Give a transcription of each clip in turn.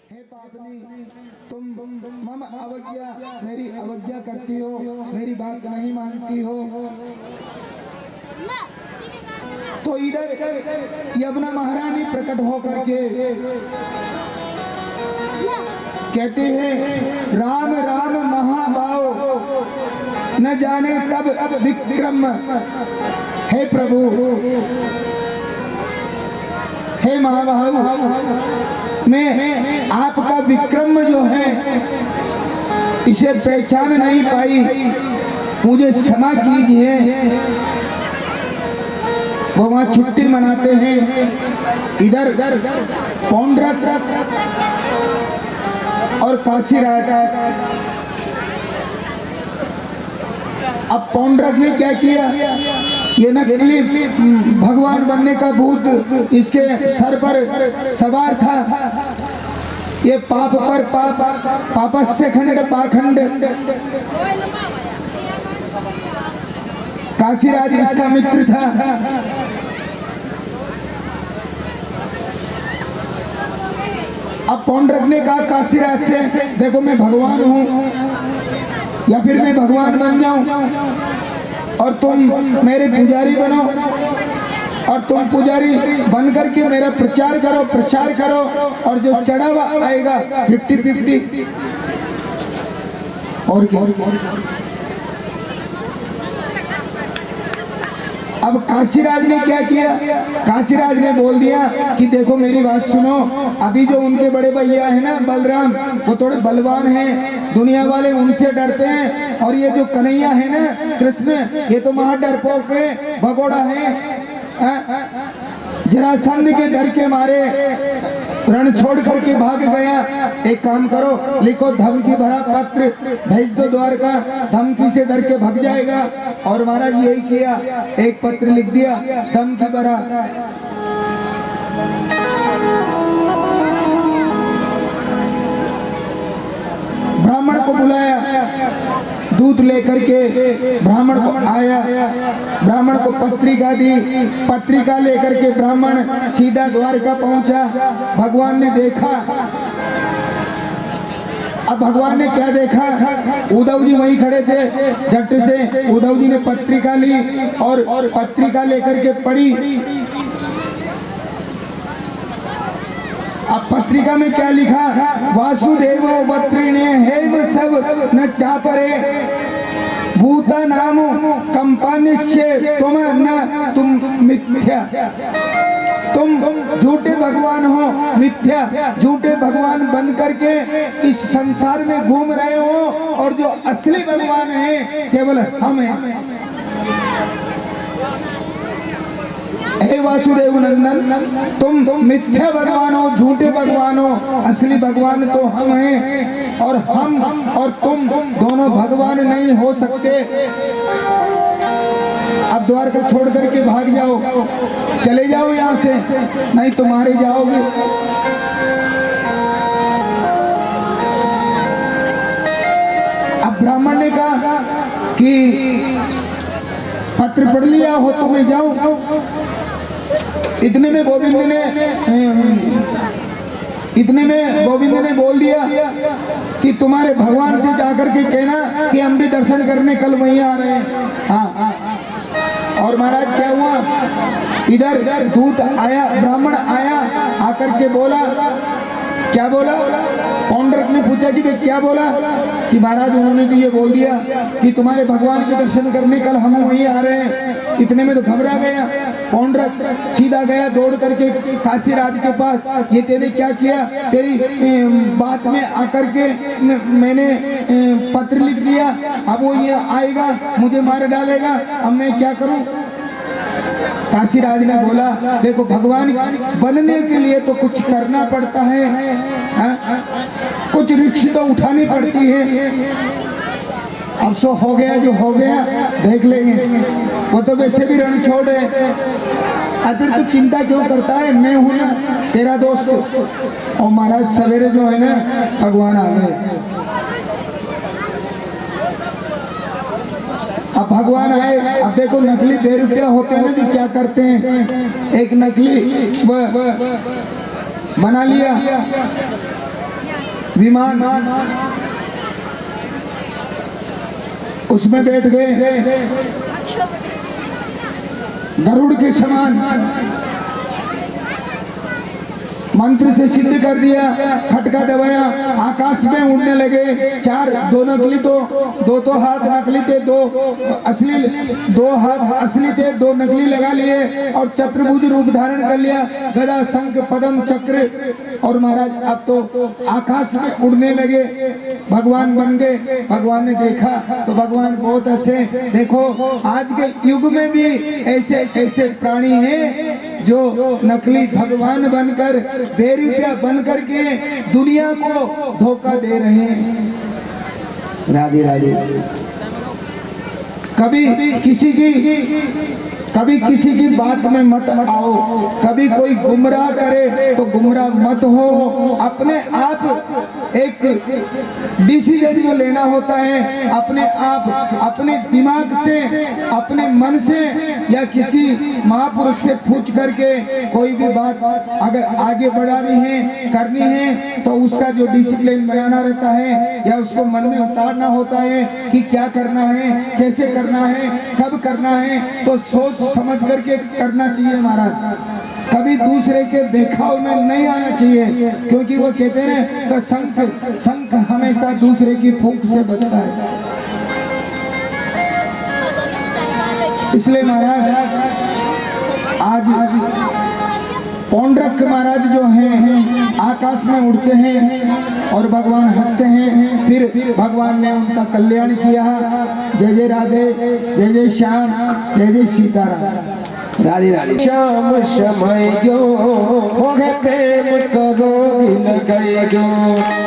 हे पापनी, तुम मम अवज्ञा, मेरी अवज्ञा करती हो, मेरी बात नहीं मानती हो। तो इधर यमुना महारानी प्रकट होकर के कहते हैं, राम राम महाभाव, न जाने तब विक्रम। हे प्रभु, हे महाभाव, मैं आपका विक्रम जो है इसे पहचान नहीं पाई, मुझे क्षमा कीजिए। वो वहाँ छुट्टी मनाते हैं। इधर पौंड्रक और काशीराज। अब पौंड्रक ने क्या किया, ये नकली भगवान बनने का भूत इसके सर पर सवार था। ये पाप पर पाप, पापस्य खंड पाखंड। काशीराज इसका मित्र था। अब पौंड्रक ने कहा काशीराज से, देखो मैं भगवान हूँ, या फिर मैं भगवान बन जाऊं और तुम मेरे पुजारी बनो, और तुम पुजारी बन करके मेरा प्रचार करो, प्रसार करो, और जो चढ़ावा आएगा 50-50। और क्या, अब काशीराज ने क्या किया, काशीराज ने बोल दिया कि देखो मेरी बात सुनो, अभी जो उनके बड़े भैया है ना बलराम, वो थोड़े बलवान हैं, दुनिया वाले उनसे डरते हैं, और ये जो कन्हैया है ना कृष्ण, ये तो महा डरपोक है, भगोड़ा है। जरासंध के डर के मारे रण छोड़ करके भाग गया। एक काम करो, लिखो धमकी भरा पत्र भेज दो द्वारका, धमकी से डर के भाग जाएगा। और महाराज यही किया, एक पत्र लिख दिया धमकी भरा। ब्राह्मण को बुलाया, दूध लेकर के ब्राह्मण को आया, ब्राह्मण को पत्रिका दी, पत्रिका लेकर के ब्राह्मण सीधा द्वारका पहुंचा। भगवान ने देखा, अब भगवान ने क्या देखा, उद्धव जी वहीं खड़े थे। झट से उद्धव जी ने पत्रिका ली और पत्रिका लेकर के पढ़ी। अब पत्रिका में क्या लिखा, वासुदेव वत्रिणे हेम सब न चापरे भूता नाम कंपानिष्य तुम न तुम मिथ्या। तुम झूठे भगवान हो, मिथ्या झूठे भगवान बन करके इस संसार में घूम रहे हो, और जो असली भगवान है केवल हम हैं। हे वासुदेव नंदन, तुम मिथ्या भगवान हो, झूठे भगवान हो, असली भगवान तो हम हैं, और हम और तुम दोनों भगवान नहीं हो सकते। अब द्वारका छोड़ करके भाग जाओ, चले जाओ यहाँ से, नहीं तो मारे जाओगे। अब ब्राह्मण ने कहा कि पत्र पढ़ लिया हो तो मैं जाऊं। इतने में गोविंद ने बोल दिया कि तुम्हारे भगवान से जाकर के कहना कि हम भी दर्शन करने कल वहीं आ रहे हैं। हाँ, और महाराज क्या हुआ, इधर दूत आया, ब्राह्मण आया, आकर के बोला, क्या बोला, पौंड्रक ने पूछा कि भाई क्या बोला, कि महाराज उन्होंने तो ये बोल दिया कि तुम्हारे भगवान के दर्शन करने कल हम वहीं आ रहे हैं। इतने में तो घबरा गया पौंड्रक, सीधा गया दौड़ करके काशीराज के पास। ये तेने क्या किया, तेरी बात में आकर के मैंने पत्र लिख दिया, अब वो ये आएगा मुझे मार डालेगा, अब मैं क्या करूं। काशीराज ने बोला, देखो भगवान बनने के लिए तो कुछ करना पड़ता है, कुछ रिक्श तो उठानी पड़ती है। अब सो हो गया जो हो गया, देख लेंगे, वो तो वैसे भी रण छोड़ है। अब फिर तू चिंता क्यों करता है, मैं हूं ना तेरा दोस्त। और महाराज सवेरे जो है ना भगवान आ गए। अब भगवान आए, अब देखो नकली 2 रुपया होते हैं ना जो क्या करते हैं, एक नकली बना लिया, विमान, उसमें बैठ गए गरुड़ के समान, मंत्र से सिद्ध कर दिया, खटका दबाया, आकाश में उड़ने लगे। चार, दो नकली दो हाथ नकली थे, दो हाथ असली थे, दो नकली लगा लिए और चतुर्भुज रूप धारण कर लिया, गदा शंख पद्म चक्र। और महाराज अब तो आकाश में उड़ने लगे, भगवान बन गए। भगवान ने देखा तो भगवान बहुत हंसे। देखो आज के युग में भी ऐसे ऐसे प्राणी हैं जो नकली भगवान बनकर, बेरुपया बन करके दुनिया को धोखा दे रहे हैं। राधे राधे। कभी किसी की बात में मत आओ, कभी कोई गुमराह करे तो गुमराह मत हो। अपने आप एक डिसीजन जो लेना होता है, अपने आप अपने दिमाग से, अपने मन से या किसी महापुरुष से पूछ करके कोई भी बात अगर आगे बढ़ानी है, करनी है, तो उसका जो डिसिप्लिन बनाना रहता है या उसको मन में उतारना होता है कि क्या करना है, कैसे करना है, कब करना है, तो सोच समझ करके करना चाहिए महाराज। कभी दूसरे के बेखाव में नहीं आना चाहिए, क्योंकि वो कहते हैं कि शंख हमेशा दूसरे की फूंक से बचता है। इसलिए महाराज आज पौंड्रक महाराज जो हैं आकाश में उड़ते हैं और भगवान हंसते हैं। फिर भगवान ने उनका कल्याण किया। जय जय राधे, जय जय श्याम, जय जय सीताराम। राधे राधे। श्याम समय गयो मोहे प्रेम करो गिन गए गयो।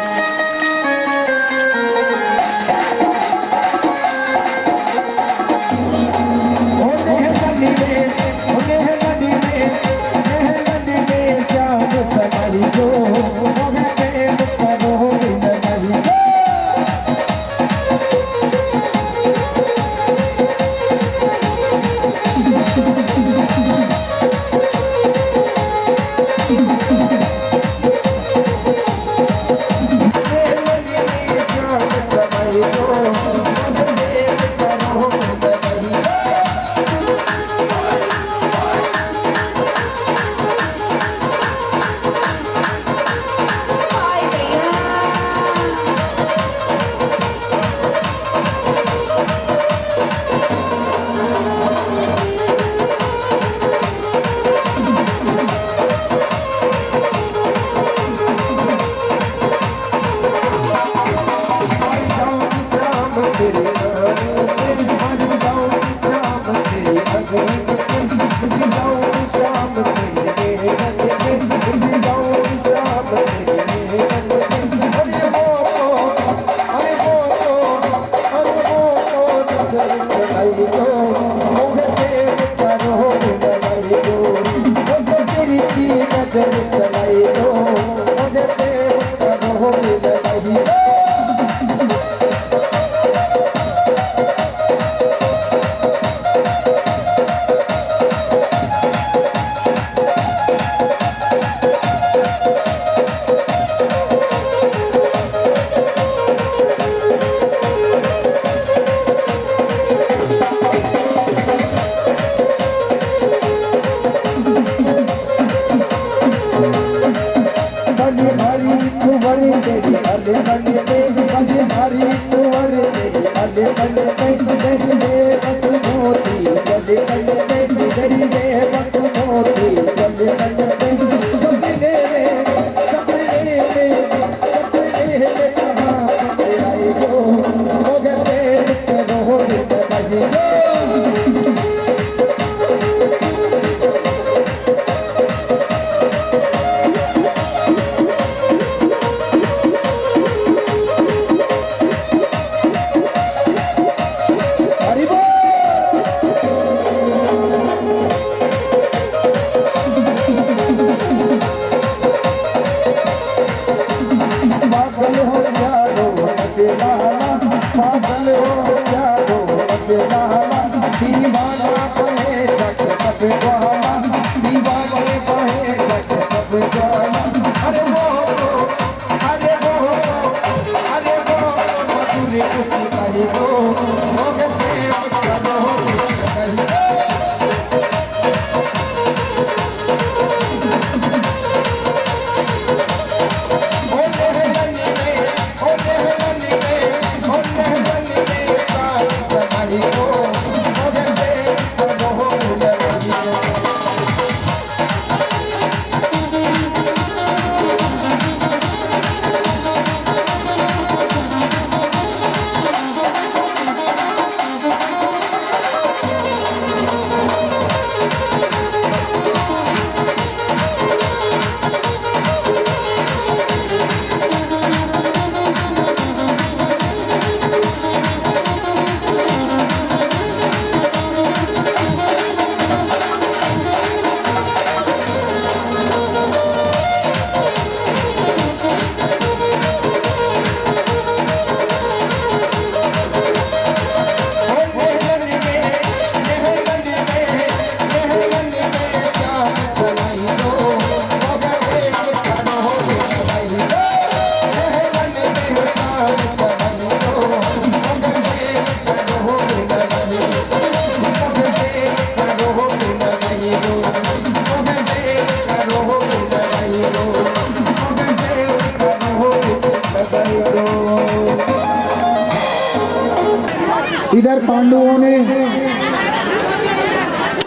इधर पांडवों ने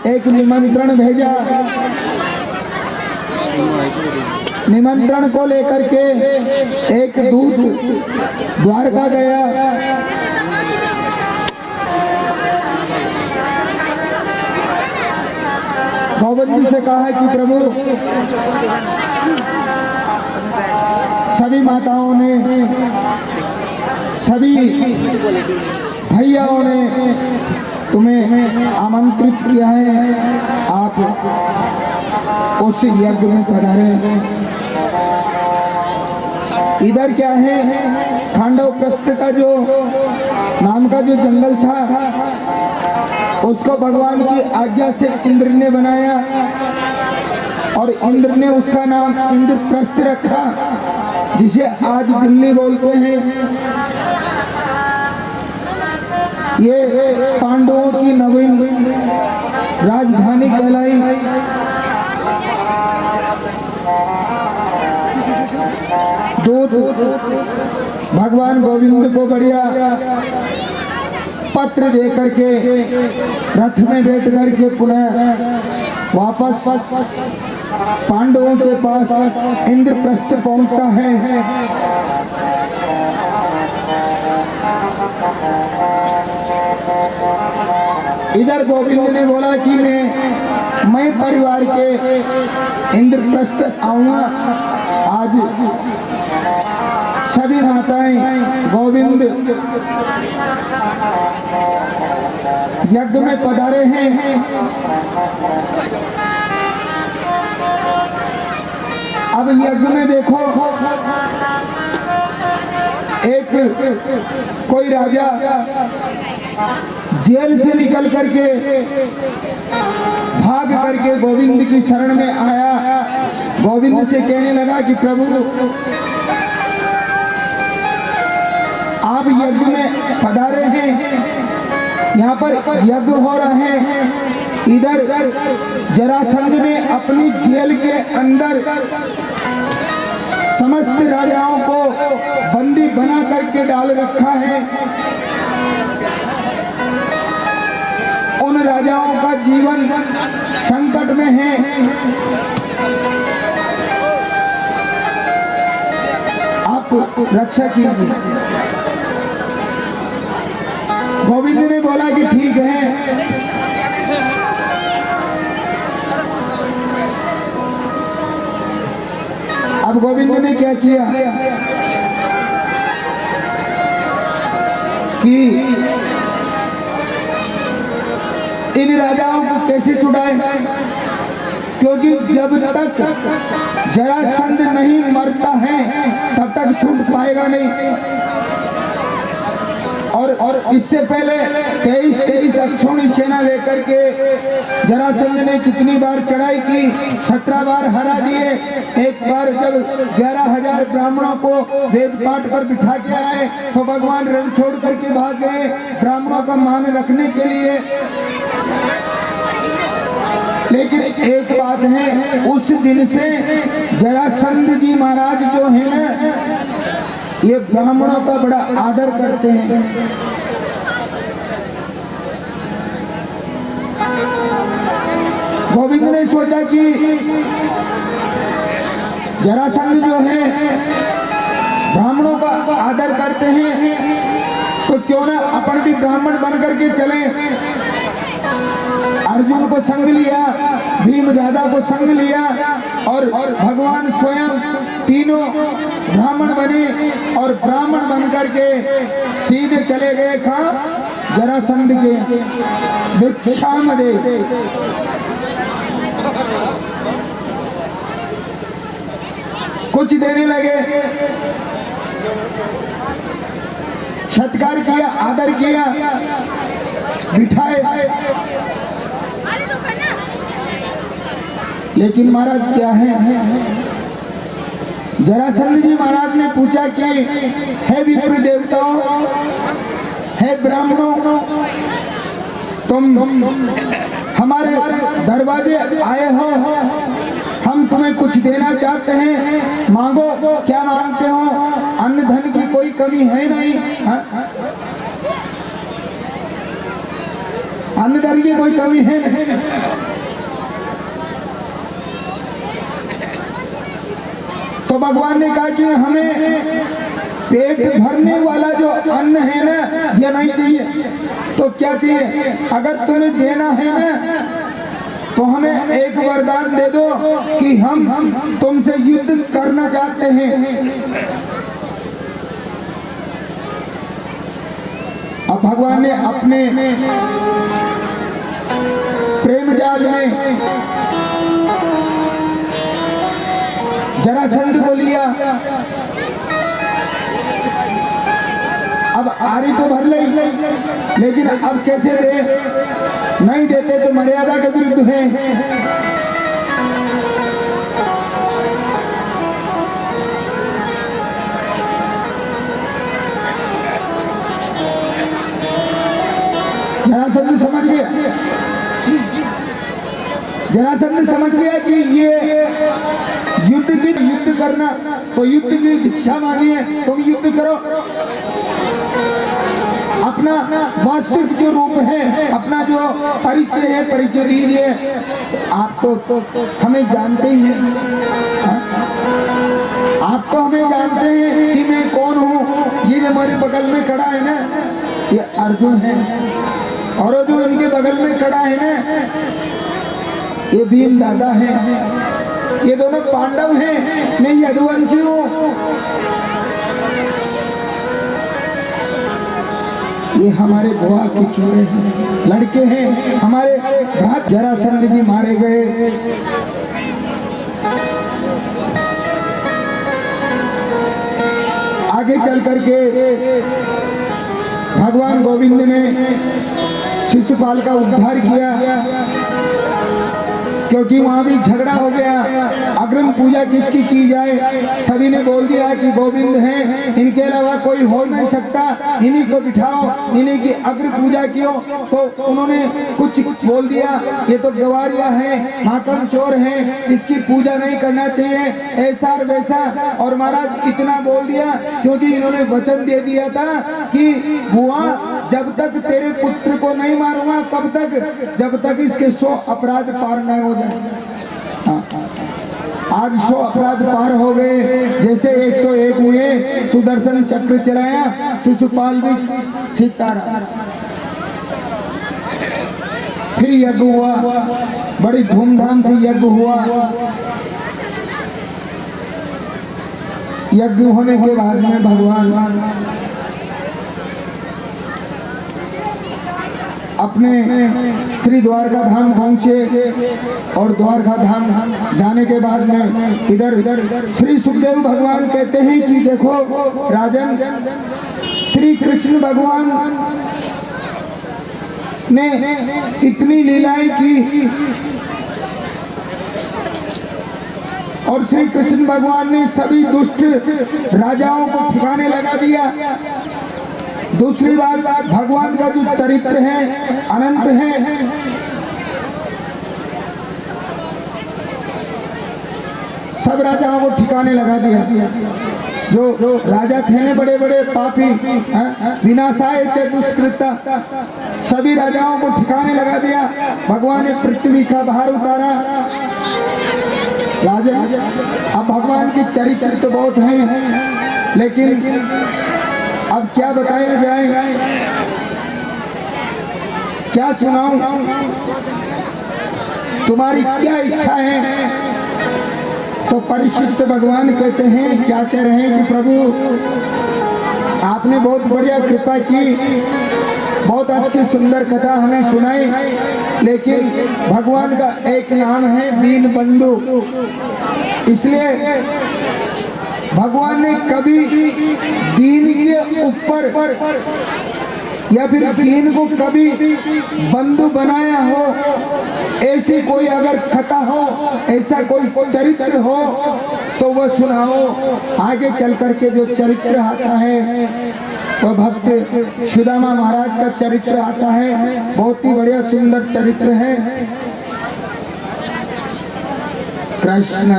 एक निमंत्रण भेजा। निमंत्रण को लेकर के एक दूत द्वारका गया। गोविंद जी से कहा कि प्रभु, सभी माताओं ने, सभी भैयाओं ने तुम्हें आमंत्रित किया है, आप उस यज्ञ में पधारे। इधर क्या है, खांडव प्रस्थ का जो नाम का जो जंगल था, उसको भगवान की आज्ञा से इंद्र ने बनाया और इंद्र ने उसका नाम इंद्रप्रस्थ रखा, जिसे आज दिल्ली बोलते हैं। ये पांडवों की नवीन राजधानी कहलाई। दूत भगवान गोविंद को बढ़िया पत्र दे करके रथ में बैठ करके पुनः वापस पांडवों के पास इंद्रप्रस्थ पहुंचता है। इधर गोविंद ने बोला कि मैं परिवार के इंद्रप्रस्थ आऊंगा। आज सभी माताएं गोविंद यज्ञ में पधारे हैं। अब यज्ञ में देखो, एक कोई राजा जेल से निकल करके भाग करके गोविंद की शरण में आया। गोविंद से कहने लगा कि प्रभु, आप यज्ञ में पधारे हैं, यहाँ पर यज्ञ हो रहे हैं। इधर जरासंध ने अपनी जेल के अंदर समस्त राजाओं को बंदी बना करके डाल रखा है। उन राजाओं का जीवन संकट में है। आप रक्षा कीजिए। गोविंद ने बोला कि ठीक है। अब गोविंद ने क्या किया कि इन राजाओं को कैसे छुड़ाए, क्योंकि जब तक जरासंध नहीं मरता है तब तक छूट पाएगा नहीं। और इससे पहले 23 अक्षौणी सेना लेकर के जरासंध ने कितनी बार चढ़ाई की, 17 बार हरा दिए। एक बार जब 11,000 ब्राह्मणों को वेद पाठ पर बिठा के आए तो भगवान रण छोड़ करके भाग गए ब्राह्मणों का मान रखने के लिए। लेकिन एक बात है, उस दिन से जरासंध जी महाराज जो है ना, ये ब्राह्मणों का बड़ा आदर करते हैं। गोविंद ने सोचा कि जरासंध जो है ब्राह्मणों का आदर करते हैं, तो क्यों ना अपन भी ब्राह्मण बन करके चले। अर्जुन को संग लिया, भीम दादा को संग लिया और भगवान स्वयं तीनों ब्राह्मण बने और ब्राह्मण बन करके सीधे चले गए कहाँ, जरासंध के भिक्षाम दे। कुछ देने लगे, सत्कार किया, आदर किया, बिठाए। लेकिन महाराज क्या है, जरासंध जी महाराज ने पूछा कि हे विप्र देवताओं, हे ब्राह्मणों, तुम हमारे दरवाजे आए हो, हम तुम्हें कुछ देना चाहते हैं, मांगो। क्या मांगते हो? अन्न धन की कोई कमी है नहीं। अन्नदान की कोई कमी है नहीं। तो भगवान ने कहा कि हमें पेट भरने वाला जो अन्न है ना, ये नहीं चाहिए। तो क्या चाहिए? अगर तुम्हें देना है ना, तो हमें एक वरदान दे दो कि हम तुमसे युद्ध करना चाहते हैं। अब भगवान ने अपने प्रेम जाल में जरासंध को लिया। अब आरी तो भर ले, लेकिन अब कैसे दे? नहीं देते तो मर्यादा के विरुद्ध है। जरासंध समझ गया, जरासंध समझ गया कि ये युद्ध करना, तो युद्ध की दीक्षा मांगी है, तुम युद्ध करो। अपना वास्तविक जो रूप है, अपना जो परिचय है, परिचय दीजिए। आप तो हमें जानते ही हैं, आप तो हमें जानते हैं कि मैं कौन हूँ। ये जो हमारे बगल में खड़ा है ना, ये अर्जुन है, और जो इनके बगल में खड़ा है ना, ये भीम दादा है। ये दोनों पांडव हैं, मैं यदुवंशी हूँ। ये हमारे बुआ के चोरे हैं, लड़के हैं, हमारे भ्रात जरासंध जी मारे गए। आगे चल करके भगवान गोविंद ने शिशुपाल का उद्धार किया, क्योंकि वहां भी झगड़ा हो गया। अग्रिम पूजा किसकी की जाए? सभी ने बोल दिया कि गोविंद हैं, इनके अलावा कोई हो नहीं सकता, इन्हीं को बिठाओ, इन्हीं की अग्र पूजा कियो। तो उन्होंने कुछ बोल दिया, ये तो गवारिया है, माखन चोर है, इसकी पूजा नहीं करना चाहिए, ऐसा और वैसा। और महाराज इतना बोल दिया क्योंकि इन्होंने वचन दे दिया था कि बुआ, जब तक तेरे पुत्र को नहीं मारूंगा, कब तक? जब तक इसके 100 अपराध पार नहीं हो जाए। आज 100 अपराध पार हो गए। जैसे 101 हुए, सुदर्शन चक्र चलाया, शिशुपाल भी सीतारा। फिर यज्ञ हुआ, बड़ी धूमधाम से यज्ञ हुआ। यज्ञ होने के बाद में भगवान अपने श्री द्वारका धाम पहुंचे, और द्वारका धाम जाने के बाद में इधर श्री सुखदेव भगवान कहते हैं कि देखो राजन, श्री कृष्ण भगवान ने इतनी लीलाएं की, और श्री कृष्ण भगवान ने सभी दुष्ट राजाओं को ठिकाने लगा दिया। दूसरी बात, भगवान का जो चरित्र है अनंत है। सब राजाओं को ठिकाने लगा दिया। जो राजा थे ना बड़े बड़े पापी, विनाशाय च दुष्कृता, सभी राजाओं को ठिकाने लगा दिया। भगवान ने पृथ्वी का भार उतारा। राजा, अब भगवान के चरित्र तो बहुत हैं, लेकिन अब क्या बताया जाए, क्या सुनाऊं? तुम्हारी क्या इच्छा है? तो परीक्षित भगवान कहते हैं, क्या कह रहे हैं कि प्रभु आपने बहुत बढ़िया कृपा की, बहुत अच्छी सुंदर कथा हमें सुनाई, लेकिन भगवान का एक नाम है दीन बंधु। इसलिए भगवान ने कभी दीन के ऊपर या फिर दीन को कभी बंधु बनाया हो, ऐसी कोई अगर कथा हो, ऐसा कोई चरित्र हो तो वह सुनाओ। आगे चल करके जो चरित्र आता है वह भक्त सुदामा महाराज का चरित्र आता है, बहुत ही बढ़िया सुंदर चरित्र है। कृष्ण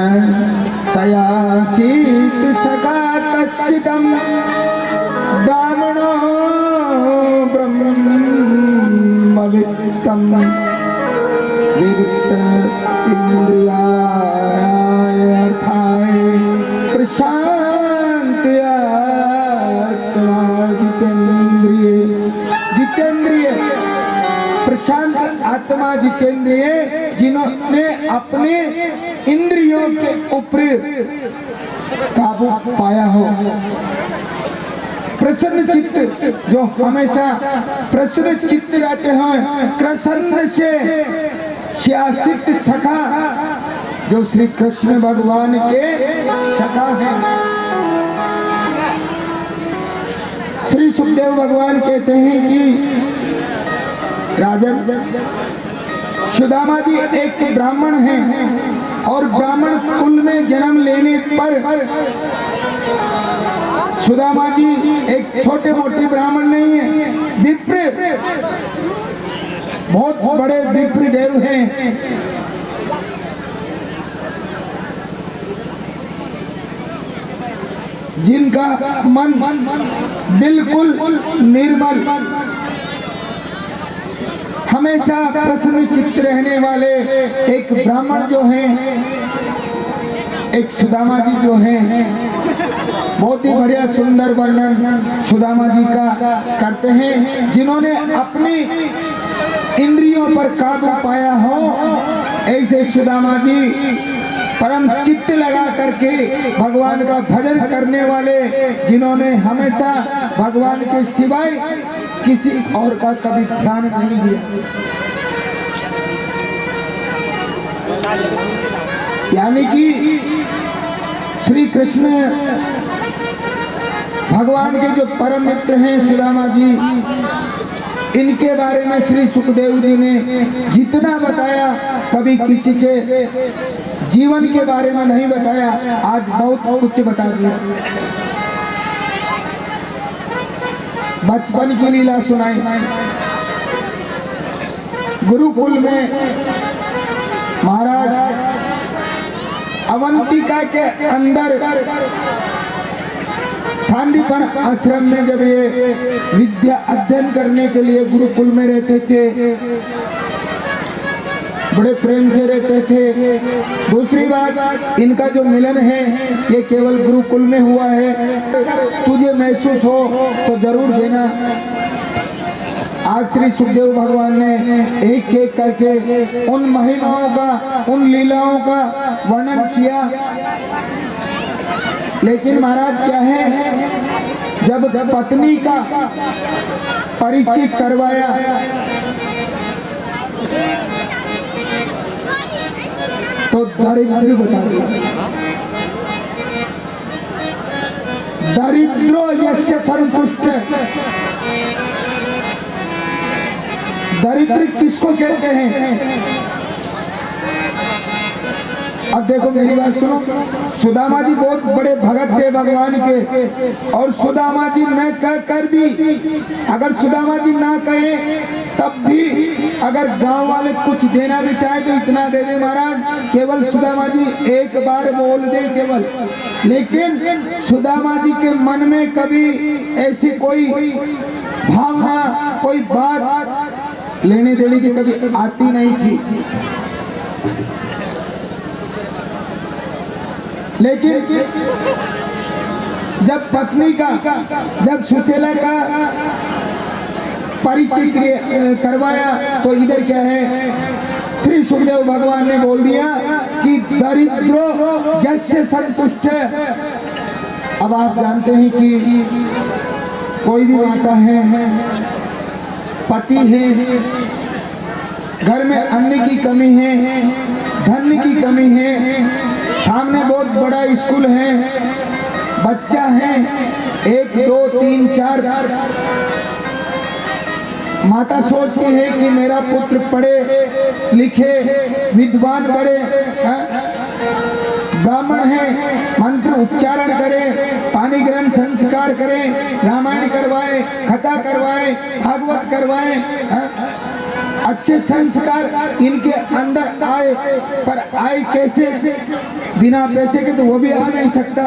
सयासीत सखा कश्चिदं ब्राह्मणो ब्रह्मवित्त आत्मा जितेंद्रिय, जिन्होंने अपने इंद्रियों के ऊपर काबू पाया हो। प्रसन्न चित्त, जो हमेशा प्रसन्न चित्त रहते हैं, कृष्ण से शासित सखा, जो श्री कृष्ण भगवान के सखा हैं। श्री सुखदेव भगवान कहते हैं कि राजन, सुदामा जी एक ब्राह्मण हैं और ब्राह्मण कुल में जन्म लेने पर सुदामा जी एक छोटे मोटे ब्राह्मण नहीं है, विप्र, बहुत बड़े विप्र देव हैं। जिनका मन बिल्कुल निर्मल, हमेशा प्रसन्न चित्त रहने वाले एक ब्राह्मण जो हैं, एक सुदामा जी जो हैं, बहुत ही बढ़िया सुंदर वर्णन सुदामा जी का करते हैं। जिन्होंने अपनी इंद्रियों पर काबू पाया हो, ऐसे सुदामा जी परम चित्त लगा करके भगवान का भजन करने वाले, जिन्होंने हमेशा भगवान के सिवाय किसी और का कभी ध्यान नहीं दिया। यानी कि श्री कृष्ण भगवान के जो परम मित्र हैं सुदामा जी, इनके बारे में श्री सुखदेव जी ने जितना बताया, कभी किसी के जीवन के बारे में नहीं बताया। आज बहुत कुछ बता दिया। बचपन की लीला सुनाई, गुरुकुल में महाराज अवंतिका के अंदर शांतिवन आश्रम में जब ये विद्या अध्ययन करने के लिए गुरुकुल में रहते थे, बड़े प्रेम से रहते थे। दूसरी बात, इनका जो मिलन है ये केवल गुरुकुल में हुआ है। तुझे महसूस हो तो जरूर देना। आज श्री सुखदेव भगवान ने एक एक करके उन महिमाओं का, उन लीलाओं का वर्णन किया। लेकिन महाराज क्या है, जब पत्नी का परिचय करवाया तो दरिद्र बता दिया। दरिद्रो यस्य संतुष्ट, दरिद्र किसको कहते हैं? अब देखो मेरी बात सुनो, सुदामा जी बहुत बड़े भगत थे भगवान के, और सुदामा जी न कह कर भी, अगर सुदामा जी ना कहे तब भी, अगर गांव वाले कुछ देना भी चाहे तो इतना दे दे महाराज, केवल सुदामा जी एक बार बोल दे केवल। लेकिन सुदामा जी के मन में कभी ऐसी कोई भावना, कोई बात लेने देने की कभी आती नहीं थी। लेकिन जब पत्नी का, जब सुशीला का परिचय करवाया तो इधर क्या है, श्री सुखदेव भगवान ने बोल दिया कि दरिद्रो जस्य संतुष्ट। अब आप जानते हैं कि कोई भी माता है, पति है, घर में अन्न की कमी है, धन की कमी है, सामने बहुत बड़ा स्कूल है, बच्चा है 1 2 3 4, माता सोचती है कि मेरा पुत्र पढ़े लिखे विद्वान बने, ब्राह्मण है, मंत्र उच्चारण करे, पानी ग्रहण संस्कार करे, रामायण करवाए, कथा करवाए, भागवत करवाए, अच्छे संस्कार इनके अंदर आए। पर आए कैसे? बिना पैसे के तो वो भी आ नहीं सकता।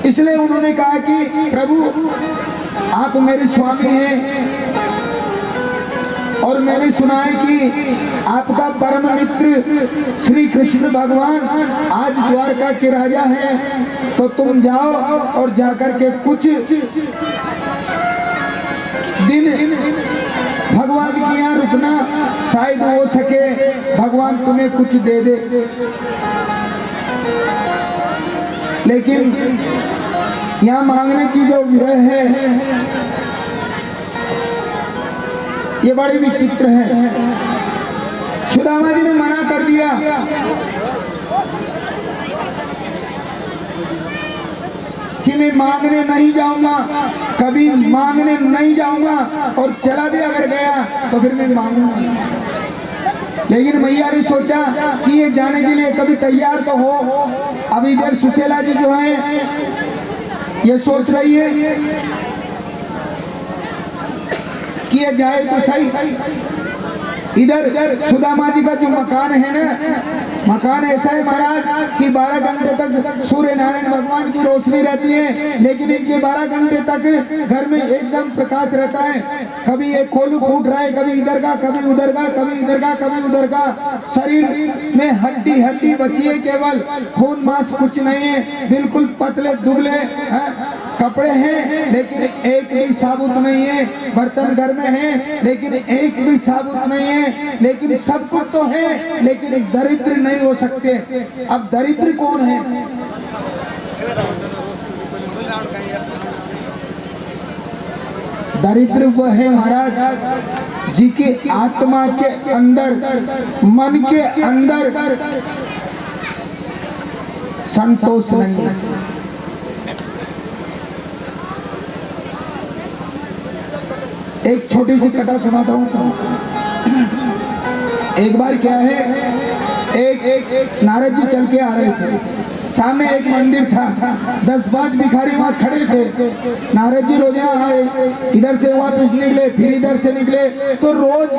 इसलिए उन्होंने कहा कि प्रभु आप मेरे स्वामी हैं, और मैंने सुना है कि आपका परम मित्र श्री कृष्ण भगवान आज द्वारका के राजा हैं, तो तुम जाओ और जाकर के कुछ दिन भगवान के यहाँ रुकना, शायद हो सके भगवान तुम्हें कुछ दे दे। लेकिन यहाँ मांगने की जो विरह है ये बड़ी विचित्र है। सुदामा जी ने मना कर दिया कि मैं मांगने नहीं जाऊंगा, कभी मांगने नहीं जाऊंगा, और चला भी अगर गया तो फिर मैं मांगूंगा नहीं। लेकिन मैया ने सोचा कि ये जाने के लिए कभी तैयार तो हो। अब इधर सुशीला जी जो है ये सोच रही है कि ये जाए तो सही। इधर सुदामा जी का जो मकान है ना, मकान ऐसा है महाराज कि 12 घंटे तक सूर्य नारायण भगवान की रोशनी रहती है, लेकिन इनके 12 घंटे तक घर में एकदम प्रकाश रहता है। कभी एक कोलू फूट रहा है, कभी इधर का, कभी उधर का, कभी इधर का, कभी उधर का। शरीर में हड्डी हड्डी बची है, केवल खून मांस कुछ नहीं है, बिल्कुल पतले दुबले कपड़े हैं, लेकिन एक भी साबुत नहीं है। बर्तन घर में है लेकिन एक भी साबुत नहीं है। लेकिन सब कुछ तो है, लेकिन दरिद्र नहीं हो सकते। अब दरिद्र कौन है? दरिद्र वह है महाराज जी के आत्मा के अंदर, मन के अंदर संतोष नहीं है। एक छोटी सी कथा सुनाता हूँ। एक बार क्या है, एक नारद जी चल के आ रहे थे, सामने एक मंदिर था, 10-5 भिखारी वहाँ खड़े थे। नारद जी रोजाना आए, इधर से वापस निकले, फिर इधर से निकले, तो रोज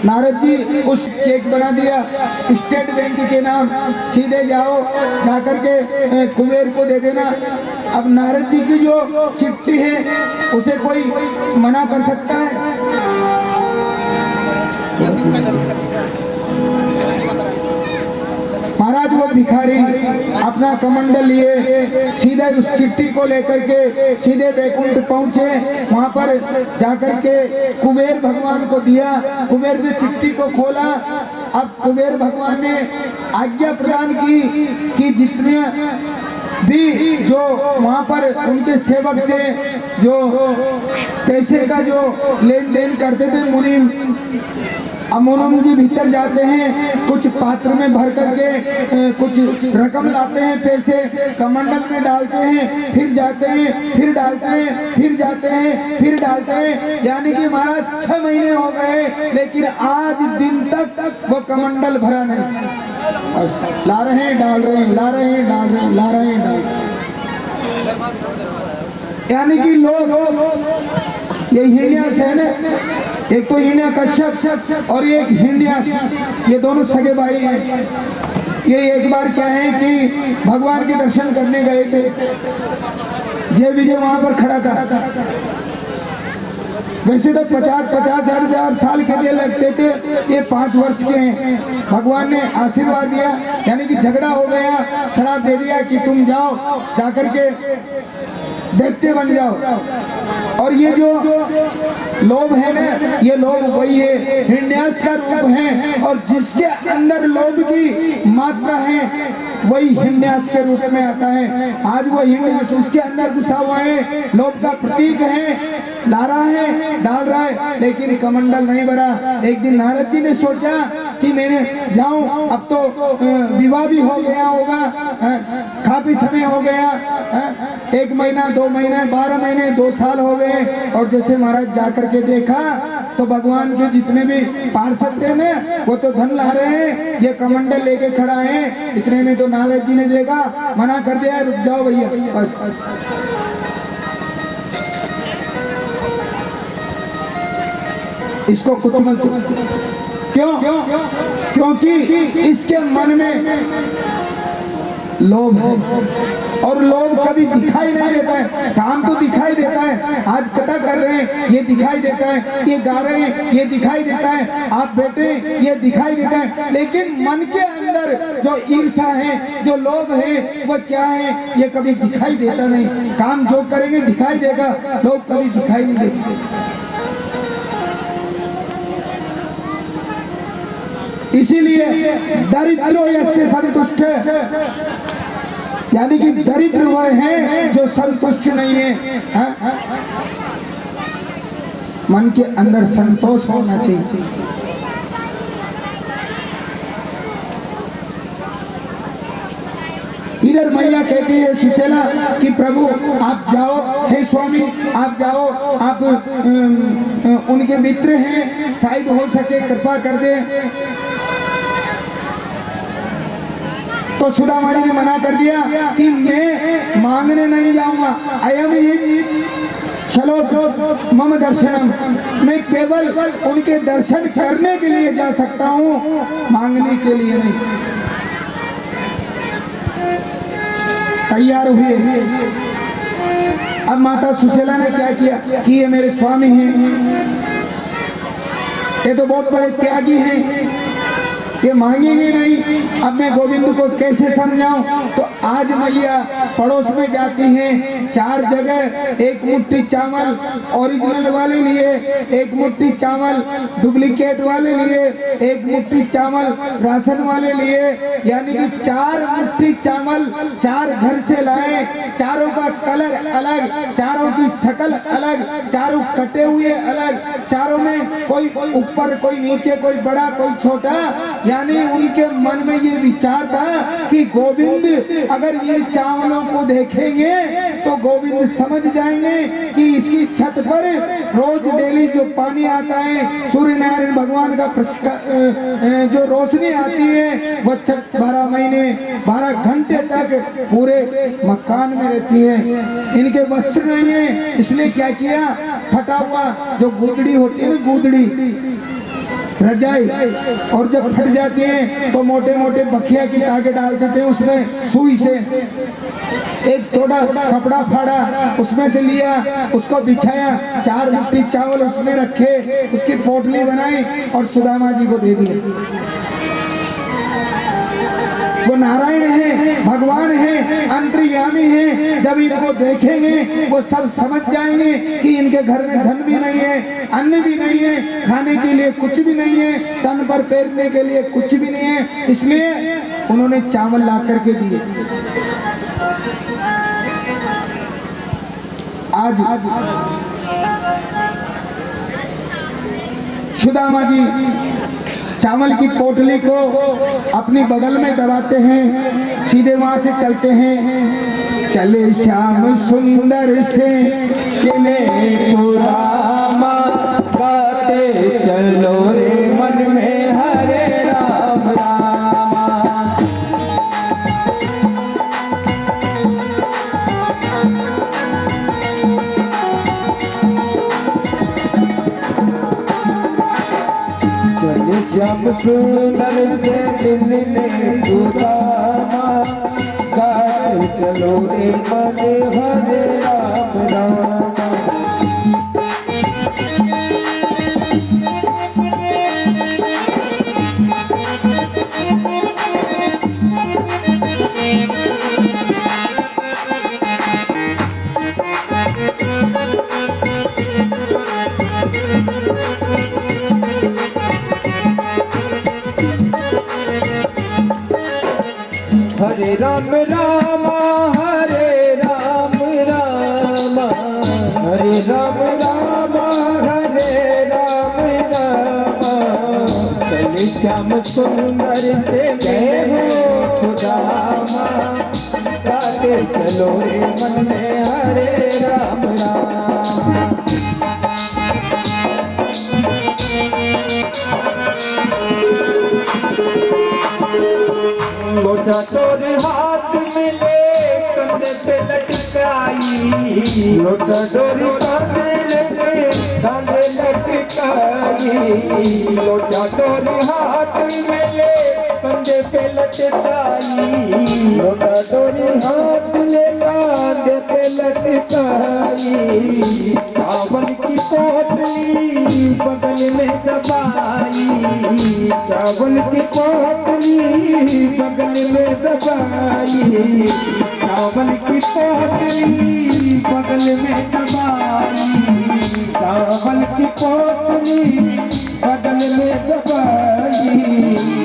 नारद जी उस चेक बना दिया स्टेट बैंक के नाम, सीधे जाओ, जाकर के कुबेर को दे देना। अब नारद जी की जो चिट्ठी है उसे कोई मना कर सकता है? महाराज वो भिखारी अपना कमंडल लिए सीधे उस चिट्ठी को लेकर के सीधे बैकुंठ पहुंचे। वहां पर जाकर के कुबेर भगवान को दिया। कुबेर ने चिट्ठी को खोला। अब कुबेर भगवान ने आज्ञा प्रदान की कि जितने भी जो वहां पर उनके सेवक थे, जो पैसे का जो लेन देन करते थे, मुनीम, अब मुनीम जी भीतर जाते हैं, कुछ पात्र में भर करके कुछ रकम लाते हैं, पैसे कमंडल में डालते हैं, फिर जाते हैं, फिर डालते हैं, फिर जाते हैं, फिर डालते हैं। यानी कि महाराज 6 महीने हो गए, लेकिन आज दिन तक वो कमंडल भरा नहीं। बस ला रहे हैं, डाल रहे हैं, ला रहे हैं, डाल रहे हैं, ला रहे हैं, डाल रहे हैं। यानी कि लोग ये हिरण्यास है ना, एक तो हिरण्य कश्यप और एक हिरण्यास, ये दोनों सगे भाई हैं। ये एक बार क्या है कि भगवान के दर्शन करने गए थे, जय विजय वहां पर खड़ा था। वैसे तो 50,000 साल के लिए लगते थे, ये 5 वर्ष के हैं। भगवान ने आशीर्वाद दिया, यानी कि झगड़ा हो गया, शराब दे दिया कि तुम जाओ, जाकर के दैत्य बन जाओ। और ये जो लोभ है ना, ये लोभ वही है, हिरण्यास का रूप है, और जिसके अंदर लोभ की मात्रा है वही हिरण्यास के रूप में आता है। आज वो हिरण्यास उसके अंदर घुसा हुआ है, लोभ का प्रतीक है, ला रहा है, डाल रहा है, लेकिन कमंडल नहीं भरा। एक दिन नारद जी ने सोचा कि मैंने जाऊं, अब तो विवाह भी हो गया होगा, काफी समय हो गया, 1 महीना, 2 महीने, 12 महीने, 2 साल हो गए। और जैसे महाराज जाकर के देखा तो भगवान के जितने भी पार्षद थे ना, वो तो धन ला रहे हैं, ये कमंडल लेके खड़ा है। इतने में तो नारद जी ने देखा, मना कर दिया, रुक जाओ भैया, बस। इसको कुछ मत। क्यों? क्योंकि इसके मन में लोभ है, और लोभ कभी दिखाई नहीं देता है। काम तो दिखाई देता है, आज कथा कर रहे हैं ये दिखाई देता है, ये गा रहे हैं ये दिखाई देता है, आप बैठे ये दिखाई देता है, लेकिन मन के अंदर जो ईर्ष्या है, जो लोभ है, वो क्या है, ये कभी दिखाई देता नहीं। काम जो करेंगे दिखाई देगा, लोभ कभी दिखाई नहीं देता। इसीलिए दरिद्रो यस्य संतुष्ट, यानी कि दरिद्र वह है जो संतुष्ट नहीं है। हाँ? मन के अंदर संतोष होना चाहिए। इधर मैया कहती है सुशीला कि प्रभु आप जाओ, हे स्वामी आप जाओ, आप उनके मित्र हैं, शायद हो सके कृपा कर दे। तो सुदामा जी ने मना कर दिया कि मैं मांगने नहीं जाऊंगा। अयम ही चलो मम दर्शनम, मैं केवल उनके दर्शन करने के लिए जा सकता हूँ, मांगने के लिए नहीं। तैयार हुए। अब माता सुशीला ने क्या किया कि ये मेरे स्वामी हैं, ये तो बहुत बड़े त्यागी हैं, ये मांगेंगे नहीं। अब मैं गोविंद को कैसे समझाऊं? तो आज मैया पड़ोस में जाती हैं, 4 जगह, 1 मुट्ठी चावल ओरिजिनल वाले लिए, 1 मुट्ठी चावल डुप्लीकेट वाले लिए, 1 मुट्ठी चावल राशन वाले लिए, यानी कि 4 मुट्ठी चावल 4 घर से लाए। चारों का कलर अलग, चारों की शक्ल अलग, चारों कटे हुए अलग, चारों में कोई ऊपर कोई नीचे, कोई बड़ा कोई छोटा। यानी उनके मन में ये विचार था कि गोविंद अगर इन चावलों को देखेंगे तो गोविंद समझ जाएंगे कि इसकी छत पर रोज डेली जो पानी आता है, सूर्य नारायण भगवान का जो रोशनी आती है, वह 12 महीने 12 घंटे तक पूरे मकान में रहती है। इनके वस्त्र नहीं है, इसलिए क्या किया, फटा हुआ जो गूदड़ी होती है ना, गूदड़ी रजाई, और जब फट जाती है तो मोटे मोटे बखिया की तागे डाल देते हैं उसमें सुई से। एक थोड़ा कपड़ा फाड़ा, उसमें से लिया, उसको बिछाया, 4 मुट्ठी चावल उसमें रखे, उसकी पोटली बनाई और सुदामा जी को दे दिया। वो नारायण है, भगवान है, अंतर्यामी है। जब इनको देखेंगे वो सब समझ जाएंगे कि इनके घर में धन भी नहीं है, अन्न भी नहीं है, खाने के लिए कुछ भी नहीं है, तन पर पैरने के लिए कुछ भी नहीं है, इसलिए उन्होंने चावल ला करके दिए। आज सुदामा जी चावल की पोटली को अपनी बगल में दबाते हैं, सीधे वहां से चलते हैं। चले श्याम सुंदर से किले सुदामा, गाते चलो रे मन में हरे राम रामा। चले श्याम सुंदर से किले सुदामा, गाते चलो रे मन हरे राम रामा। हरे राम रामा, हरे राम रामा, हरे राम रामा, हरे राम रामा। चले श्याम सुंदर से जय हो सुदामा, गाते चलो रे मन में हरे राम रामा। लोटा डोरी हाथ में ले कंधे पे लटकाई, लोटा डोरी हाथ में लेके कंधे लटकाई, लोटा डोरी हाथ में ले कंधे पे लटकाई, लोटा डोरी हाथ ले कंधे पे लटकाई। चावल की पोटली बगल में दबाई, चावल की पोटली बगल में दबाई, चावल की पोटली बगल में दबाई। चावल की पोटली बदल में दबाई,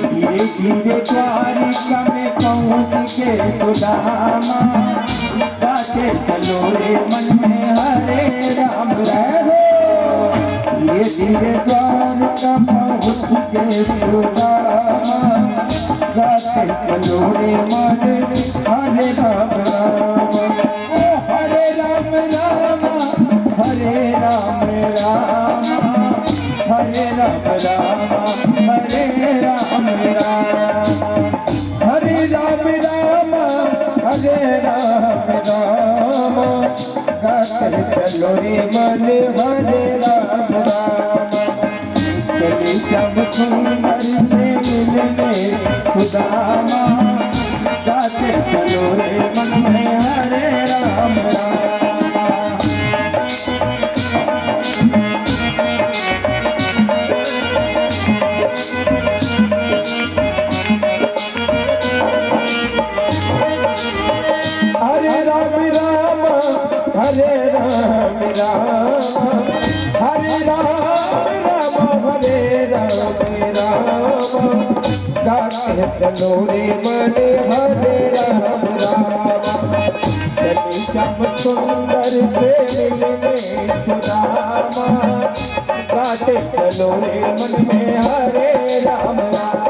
धीरे धीरे द्वारिका में पहुँच के सुदामा, गाते चलो रे मन में हरे राम रहो, धीरे धीरे द्वारिका पहुँच के सुदामा, गाते चलो रे मन हरे राम राम। ओ हरे राम राम हरे राम राम, हरे राम राम हरे राम राम, हरे राम राम हरे राम राम, गाते चलो रे मन हरे राम राम। चले सब सुंदर से मिलने सुदामा, गाते चलो रे मन में हरे राम राम। हरे राम राम हरे राम राम, हरे राम राम हरे राम राम, गाते चलो रे मन हरे राम राम। चले सब सुंदर से मिलने सुदामा, गाते चलो रे मन में हरे राम राम।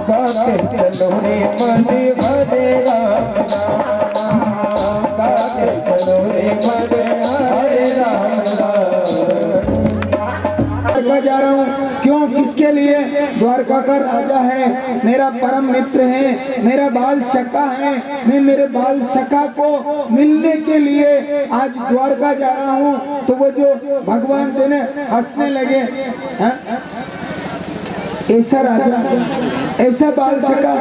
गाते चलो रे मन हरे राम राम, गाते चलो रे मन हरे राम राम। द्वारका जा रहा हूँ, क्यों किसके लिए? द्वारका का राजा है, मेरा परम मित्र है, मेरा बाल सखा है, मैं मेरे बाल सखा को मिलने के लिए आज द्वारका जा रहा हूँ। तो वो जो भगवान देने हंसने लगे, हाँ? ऐसा राजा, ऐसा बाल सखा,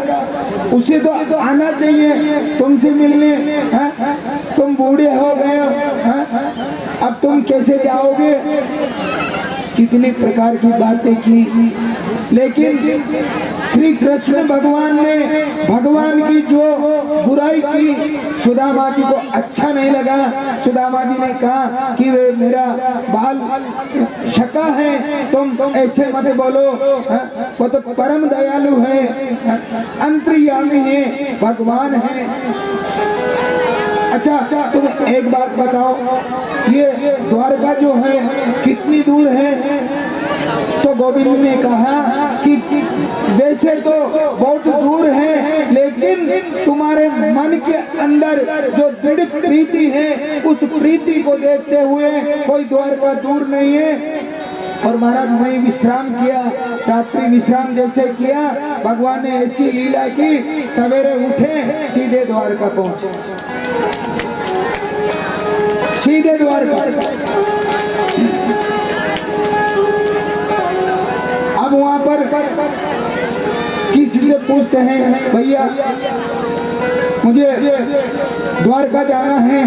उसे तो आना चाहिए तुमसे मिलने, हाँ? तुम बूढ़े हो गए हो, हाँ? अब तुम कैसे जाओगे? कितनी प्रकार की बातें की, लेकिन श्री कृष्ण भगवान ने भगवान की जो बुराई की सुदामा जी को अच्छा नहीं लगा। सुदामा जी ने कहा कि वे मेरा बाल शका है, तुम ऐसे मत बोलो, वो तो परम दयालु है, अंतर्यामी है, भगवान है। अच्छा तुम एक बात बताओ, ये द्वारका जो है कितनी दूर है? तो गोविंद ने कहा कि वैसे तो बहुत दूर है, लेकिन तुम्हारे मन के अंदर जो दृढ़ प्रीति है, उस प्रीति को देखते हुए कोई द्वारका दूर नहीं है। और महाराज वही विश्राम किया, रात्रि विश्राम जैसे किया, भगवान ने ऐसी लीला की, सवेरे उठे सीधे द्वारका पहुंचे, सीधे द्वारका। अब वहां पर किसी से पूछते हैं, भैया मुझे द्वारका जाना है,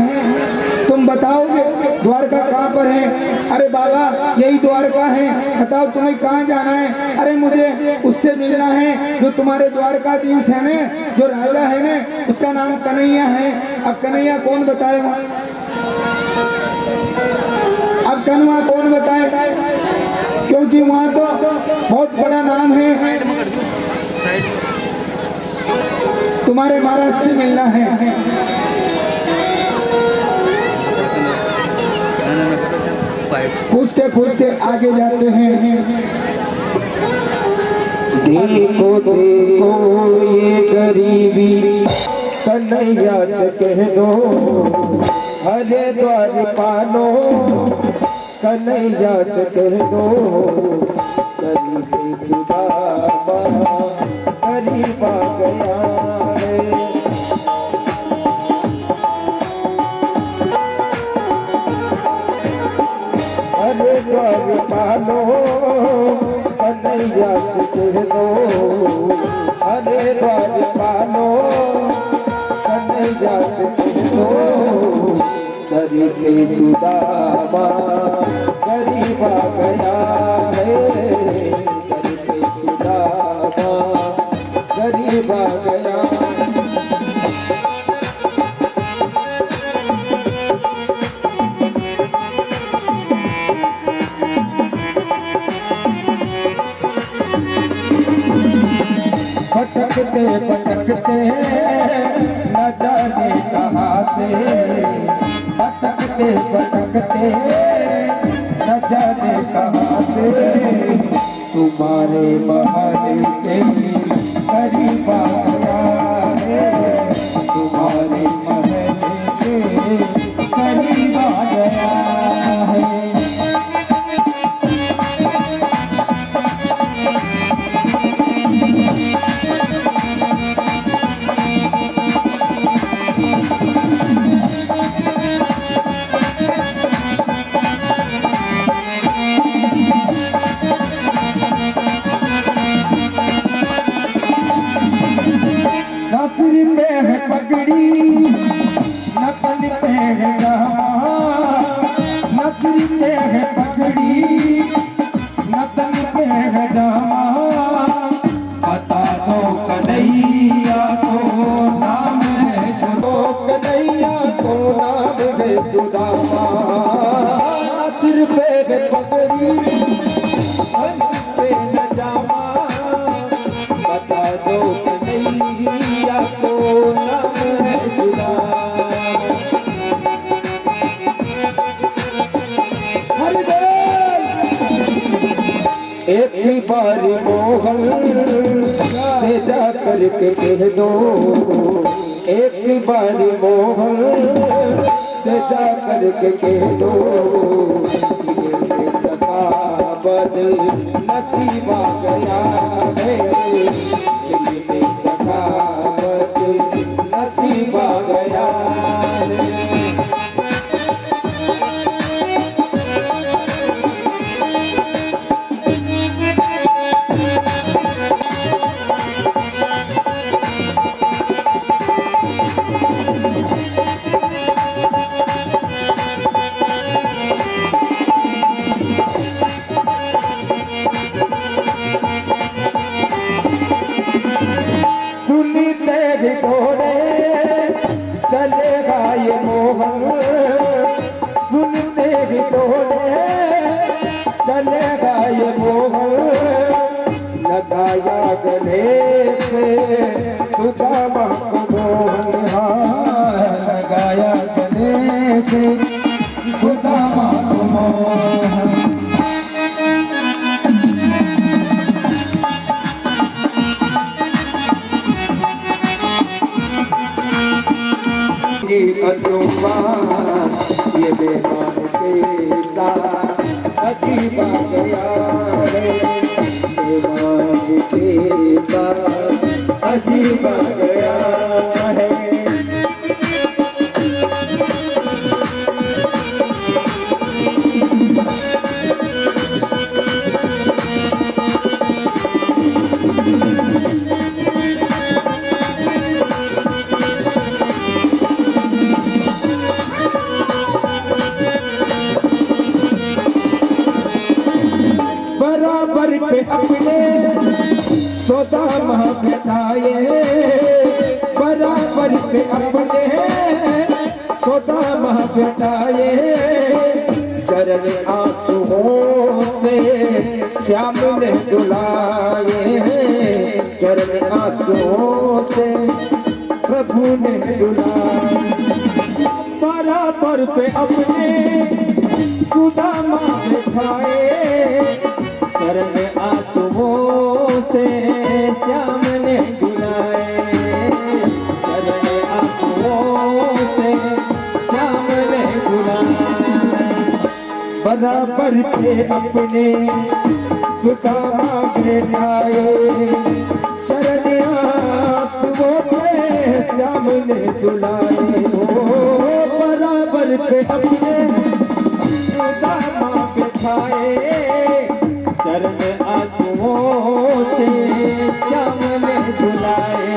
तुम बताओगे द्वारका कहाँ पर है? अरे बाबा यही द्वारका है, बताओ तुम्हें कहाँ जाना है? अरे मुझे उससे मिलना है जो तुम्हारे द्वारकाधीश है ना, जो राजा है ना, उसका नाम कन्हैया है। अब कन्हैया कौन बताएगा? अब कन्हैया कौन बताए? क्योंकि वहाँ तो बहुत बड़ा नाम है, तुम्हारे महाराज से मिलना है। पूछते पूछते आगे जाते हैं। देखो देखो ये गरीबी कन्हैया से कह दो, हरे द्वार पालो कन्हैया से कह दो, गरीबी सुदामा गरीब आ गया है। राजा से तो सरी के सुदामा गरीब आ गया है, सरी के सुदामा गरीब आ गया। भटकते भटकते न जाने कहाँ से, भटकते भटकते न जाने कहाँ से, तुम्हारे महल के करीब आ गया है, तुम्हारे महल के करीब आ गया है। नसरी पे है पगड़ी नकल पे है गामा, नसरी पे है पगड़ी नकल पे है गामा, बता दो कन्हैया को नाम है जो, कन्हैया को नाम है सुदामा। नसरी पे है पगड़ी नकल पे है जामा, बता दो कन्हैया को नाम है सुदामा। एक ही बारी मोहन से जा करके कह दो, एक ही बारी मोहन से जा करके कह दो, सखावत नसीब आ गया है, सखावत नसीब आ गया है। सुनी तेरे घोड़े चलेगा ये मोहन, सुन तेरे घोड़े चलेगा ये मोहन, लगाया गले से सुदामा को मोहन, हाँ लगाया गले से सुदामा को मोहन। अजूबा ये बेमान के साथ अजीब आ गया है, बेमान के साथ अजीब आ गया है। बराबर पे अपने सुदामा बैठाए, बराबर पे अपने सुदामा बैठाए, चरण आंसुओं से श्याम ने दुलाए, चरण आंसुओं से प्रभु ने दुलाए। बराबर पे अपने सुदामा बैठाए, चरण आंसुओं से श्याम ने दुलाए, चरण आंसुओं से श्याम ने दुलाए। बराबर पे अपने सुदामा बैठाए, चरण आंसुओं से श्याम ने दुलाए, बराबर पे अपने सुदामा बैठाए, चरण आंसुओं से श्याम ने दुलाए,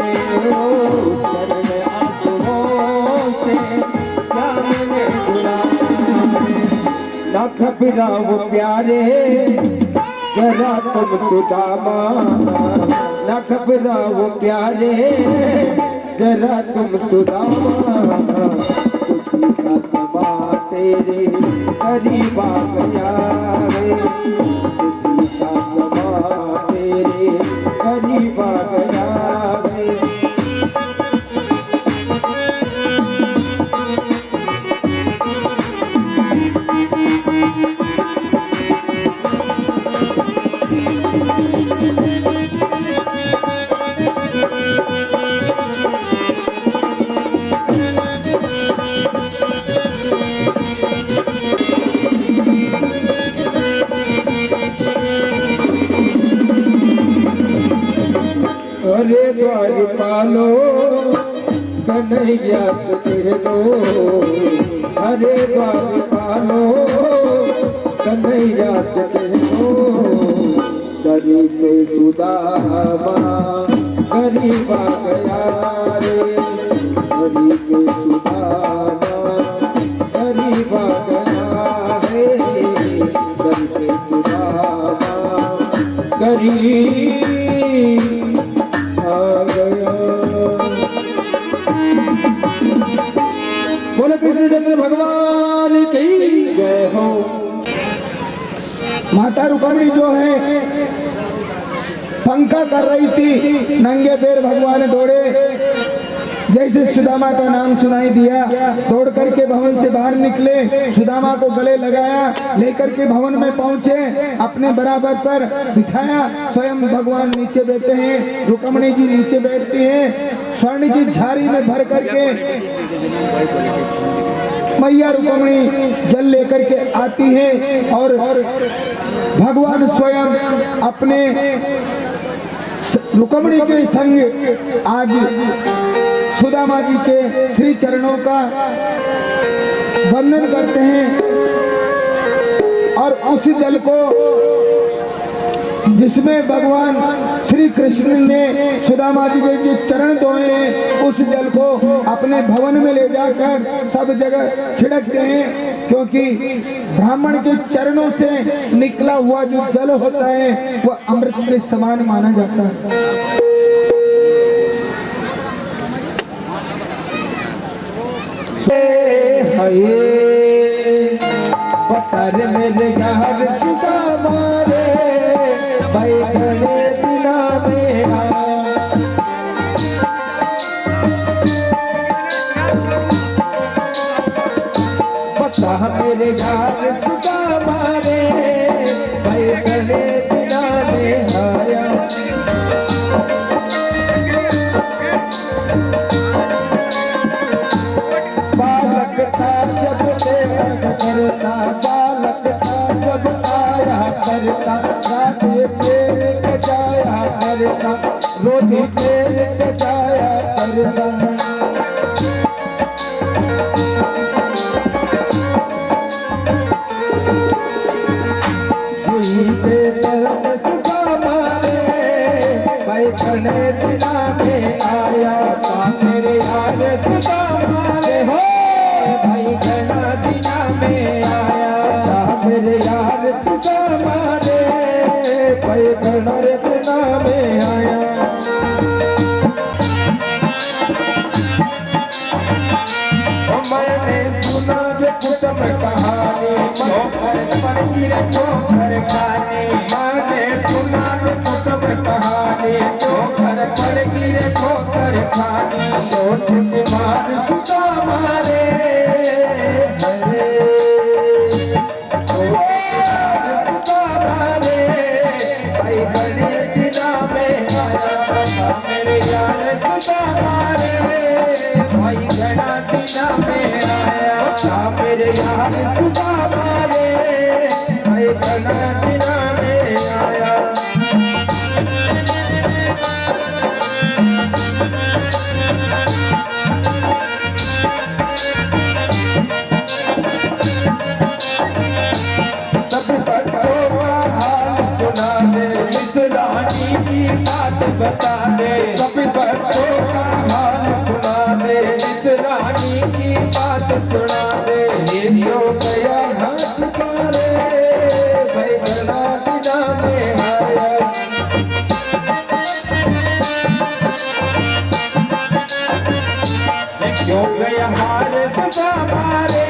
चरण आंसुओं घबराओ प्यारे जरा तुम सुदामा, न घबराओ प्यारे जरा तुम सुदामा, खुशी का समा तेरे करीब आ गया है, खुशी का समा तेरे करीब आ गया है। अरे द्वारपालो कन्हैया तुझे दो, अरे द्वारपालो कन्हैया तुझे दो, गरीब सुदामा गरीब आ गया रे, गरीब सुदामा गरीब आ गया है, गरीब सुदामा गरीब बोले कृष्णचंद्र भगवान की जय हो। माता रुक्मिणी जो है पंखा कर रही थी, नंगे पैर भगवान दौड़े, जैसे सुदामा का नाम सुनाई दिया दौड़ करके भवन से बाहर निकले, सुदामा को गले लगाया, लेकर के भवन में पहुंचे, अपने बराबर पर बिठाया, स्वयं भगवान नीचे बैठे हैं, रुक्मिणी जी नीचे बैठती हैं, स्वर्ण की झारी में भर करके मैया रुक्मिणी जल लेकर के आती है और भगवान स्वयं अपने रुक्मिणी के संग आज सुदामा जी के श्री चरणों का वंदन करते हैं और उस जल को जिसमें भगवान श्री कृष्ण ने सुदामा जी के जो चरण धोए हैं, उस जल को अपने भवन में ले जाकर सब जगह छिड़कते हैं, क्योंकि ब्राह्मण के चरणों से निकला हुआ जो जल होता है वह अमृत के समान माना जाता है। पतर मेरे यार सुदामा रे, भाई खड़े दिना मेरा, पता मेरे यार सुदामा रे, भाई खड़े दिना में आया, बालक था जब सेवक करता, बालक था जब आया करता, राधे प्रेम के जाया करता, रोजी प्रेम के जाया करता, सुदामा रे भाई खड़े दिना में आया था, मेरे यार सुदामा रे हो भाई खड़ा दिना में आया था, मेरे यार सुदामा रे भाई खड़े दिना में आया। मैंने सुना जो कुटुम कहानी, ठोकर खाने, मैंने सुना जो कुटुम कहानी, ठोकर पड़ गिरे ठोकर खानी, लोट के मार सुदामा रे, सुदामा रे भाई बड़े दिना में आया, मेरे यार सुदामा रे भाई घड़ा दिना में आया, मेरे यार सुदामा रे भाई घड़ा दिना में आया। सब बच्चों का हाल सुना दे, इस रानी की बात बता दे, सब बच्चों का हाल सुना दे, इस रानी की बात सुना दे, ये तो गया हंस करे जो गया हार सुदामा रे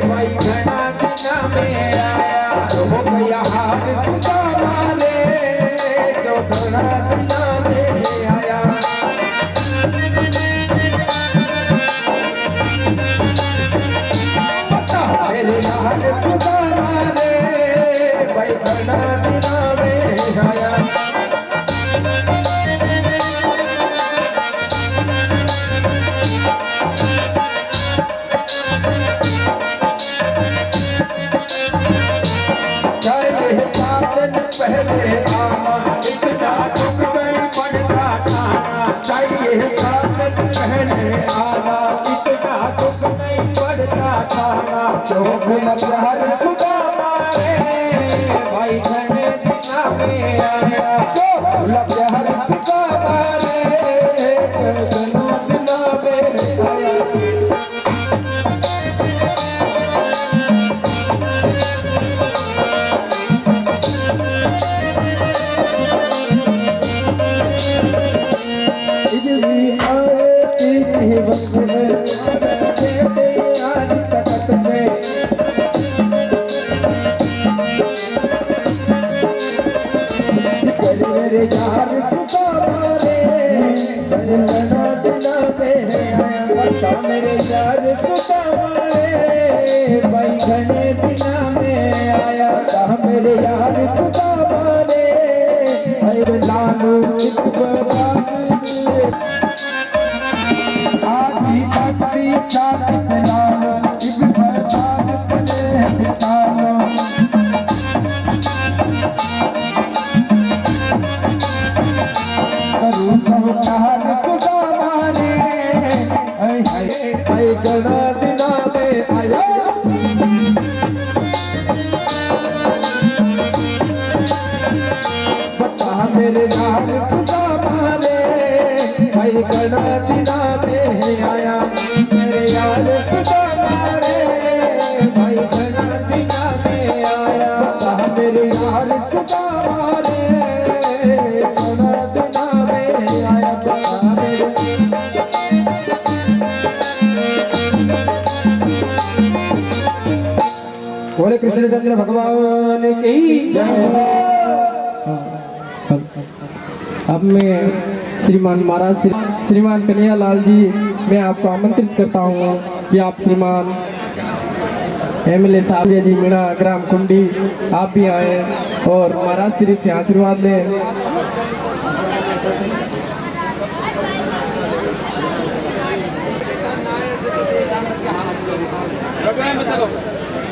भाई घना दिना में आया हो गया हार सुदामा रे जो घना दिना में आया मेरे हार सुदामा रे भाई घना दिना में आया पहले आना इतना दुख में पड़ता था चाहिए कागज पहले आना इतना दुख में पड़ता था चौक प्यार सुदामा रे भाई घने दिना में आया चौक प्यार सुदामा रे घना दिना में आया मेरे यार सुदामा रे घना दिना में आया बता मेरे यार सुदामा रे भाई घने दिना में आया मेरे यार सुदामा रे भाई लालू आधी पत्ती चाट लालो इब भरताल पले बितालो हार सुदामा रे हाय हाय हाय घना दिना में आया बता मेरे यार सुदामा रे हाय घना दिना में आया मेरे यार सुदामा रे भाई घना दिना में आया बता मेरे यार सुदामा रे घना दिना में आया बता मेरे बोले कृष्णचंद्र भगवान की जय। अब मैं श्रीमान महाराज श्रीमान कन्हैयालाल जी मैं आपको आमंत्रित करता हूँ कि आप श्रीमान एमएलए साहब जी मीणा ग्राम कुंडी आप भी आए और महाराज श्री से आशीर्वाद लें।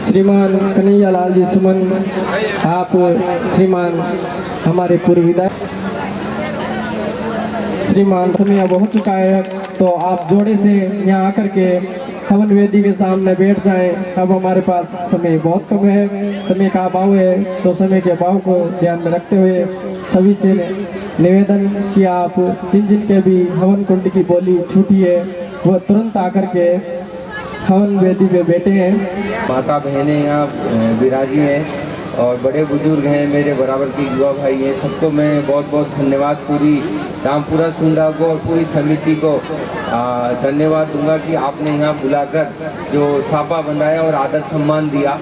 श्रीमान कन्हैयालाल जी सुमन आप श्रीमान हमारे पूर्व विधायक श्रीमान समय अब हो चुका है तो आप जोड़े से यहाँ आकर के हवन वेदी के सामने बैठ जाएं। अब हमारे पास समय बहुत कम है, समय का अभाव है, तो समय के अभाव को ध्यान में रखते हुए सभी से निवेदन कि आप जिन जिन के भी हवन कुंड की बोली छूटी है वह तुरंत आकर के हवन वेदी पे बैठे हैं। माता बहनें यहाँ विराजी हैं और बड़े बुजुर्ग हैं, मेरे बराबर के युवा भाई हैं, सबको मैं बहुत बहुत धन्यवाद पूरी रामपुरा सुंडा को और पूरी समिति को धन्यवाद दूंगा कि आपने यहाँ बुलाकर जो सापा बंधाया और आदर सम्मान दिया।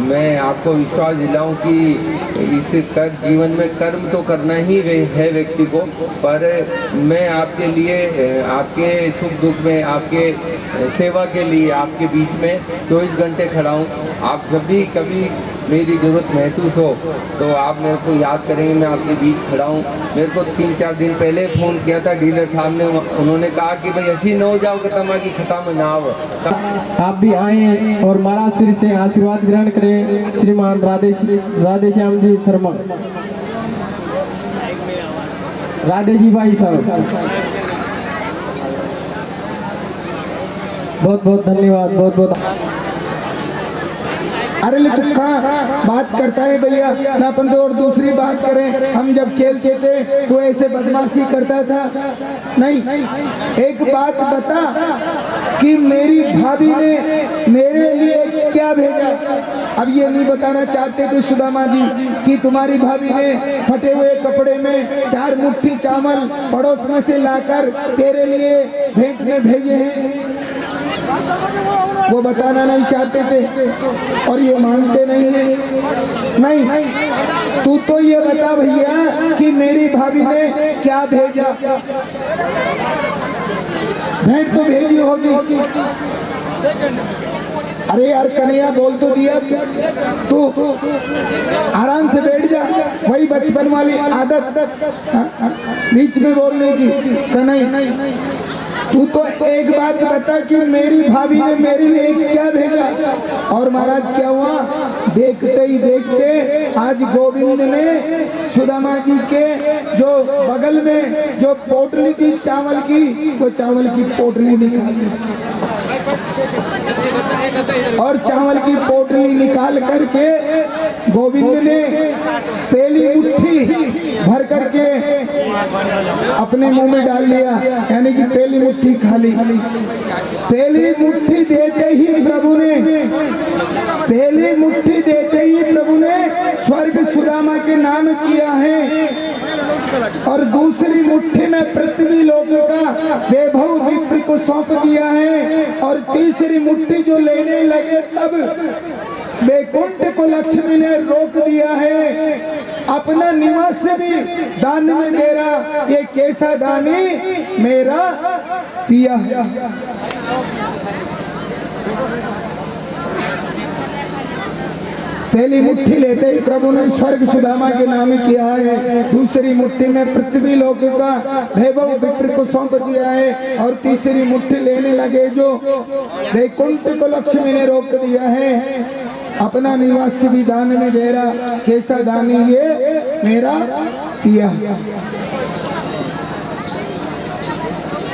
मैं आपको विश्वास दिलाऊं कि इस जीवन में कर्म तो करना ही है व्यक्ति को, पर मैं आपके लिए आपके सुख दुख में आपके सेवा के लिए आपके बीच में 24 घंटे खड़ा हूँ। आप जब भी कभी मेरी ज़रूरत महसूस हो तो आप मेरे को याद करेंगे, मैं आपके बीच खड़ा हूँ। मेरे को 3-4 दिन पहले फ़ोन किया था डीलर साहब ने, उन्होंने कहा कि भाई ऐसी न हो जाओ खत्म की खत्म ना हो। आप भी आए और महाराज श्री से आशीर्वाद ग्रहण करें। श्रीमान राधेश्याम जी शर्मा, राधे जी भाई साहब, बहुत बहुत धन्यवाद, बहुत बहुत। अरे लेकिन कहाँ बात करता है भैया ना, अपन तो और दूसरी बात करें। हम जब खेलते थे तो ऐसे बदमाशी करता था नहीं। एक बात बता कि मेरी भाभी ने मेरे लिए क्या भेजा। अब ये नहीं बताना चाहते थे सुदामा जी कि तुम्हारी भाभी ने फटे हुए कपड़े में 4 मुट्ठी चावल पड़ोस में से लाकर तेरे लिए भेंट में भेजे हैं। वो बताना नहीं चाहते थे और ये मानते नहीं है। नहीं, तू तो ये बता भैया कि मेरी भाभी ने क्या भेजा। भेंट तो भेजी होगी। अरे यार कन्हैया बोल तो दिया, तू आराम से बैठ जा। वही बचपन वाली आदत बीच में बोलने की। कन्हैया तू तो एक बात बता कि मेरी भाभी ने मेरे लिए क्या भेजा। और महाराज क्या हुआ, देखते ही देखते आज गोविंद ने सुदामा जी के जो बगल में जो पोटली थी चावल की, वो चावल की पोटली निकाली और चावल की पोटली निकाल करके गोविंद ने पहली मुट्ठी भर करके अपने मुंह में डाल लिया, यानी कि पहली मुट्ठी खाली। पहली मुट्ठी देते ही प्रभु ने स्वर्ग सुदामा के नाम किया है और दूसरी मुट्ठी में पृथ्वी लोक का वैभव विप्र को सौंप दिया है और तीसरी मुट्ठी जो लेने लगे तब वैकुंठ को लक्ष्मी ने रोक दिया है। अपना निवास भी दान में दे रहा, ये कैसा दानी मेरा पिया है। पहली मुट्ठी लेते ही प्रभु ने स्वर्ग सुदामा के नाम किया है, दूसरी मुट्ठी में पृथ्वी लोक का वैभव विप्र को सौंप दिया है और तीसरी मुट्ठी लेने लगे जो वैकुंठ को लक्ष्मी ने रोक दिया है। अपना निवास भी दान में दे रहा, कैसा दानी ये मेरा पिया।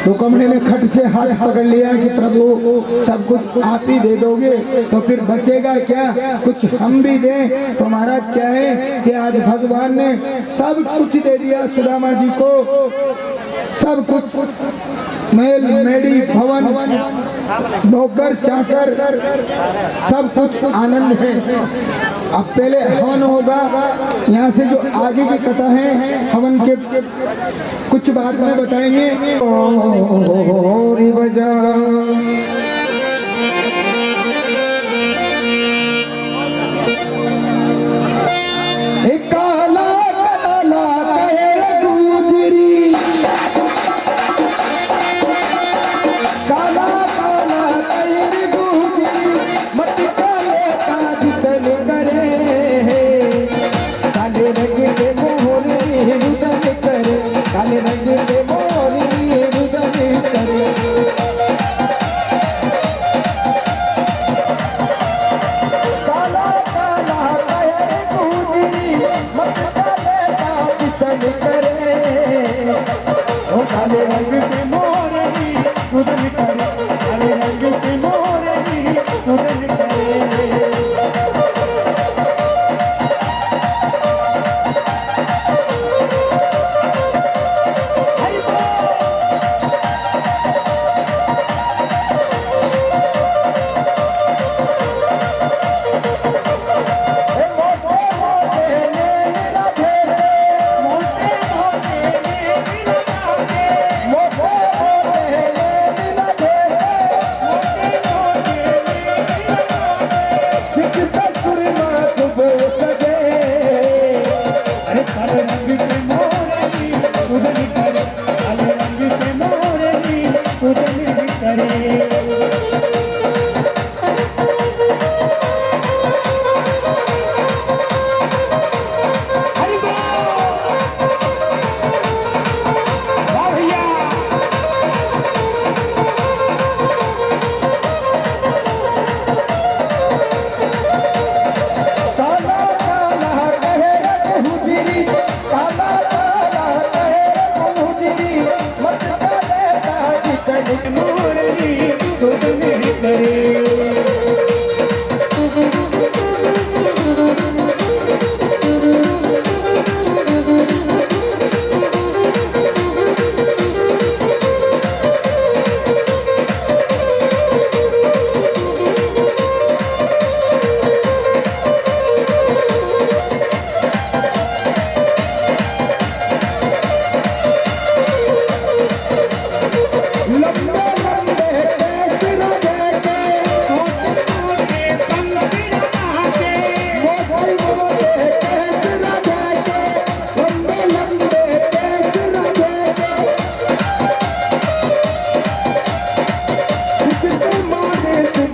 रुकमणी ने खट से हाथ पकड़ लिया कि प्रभु सब कुछ आप ही दे दोगे तो फिर बचेगा क्या, कुछ हम भी दें। तो महाराज क्या है कि आज भगवान ने सब कुछ दे दिया सुदामा जी को, सब कुछ, मेल मेडी भवन नौकर चाकर सब कुछ आनंद है। अब पहले हवन होगा, यहाँ से जो आगे की कथा है हवन के कुछ बात में बताएंगे। काला काला कहे गुजरी, काला काला कहे गुजरी, मत काले का जितन करे, काले रंग के मोहरी रुदन करे, काले रंग के मोहरी रुदन करे।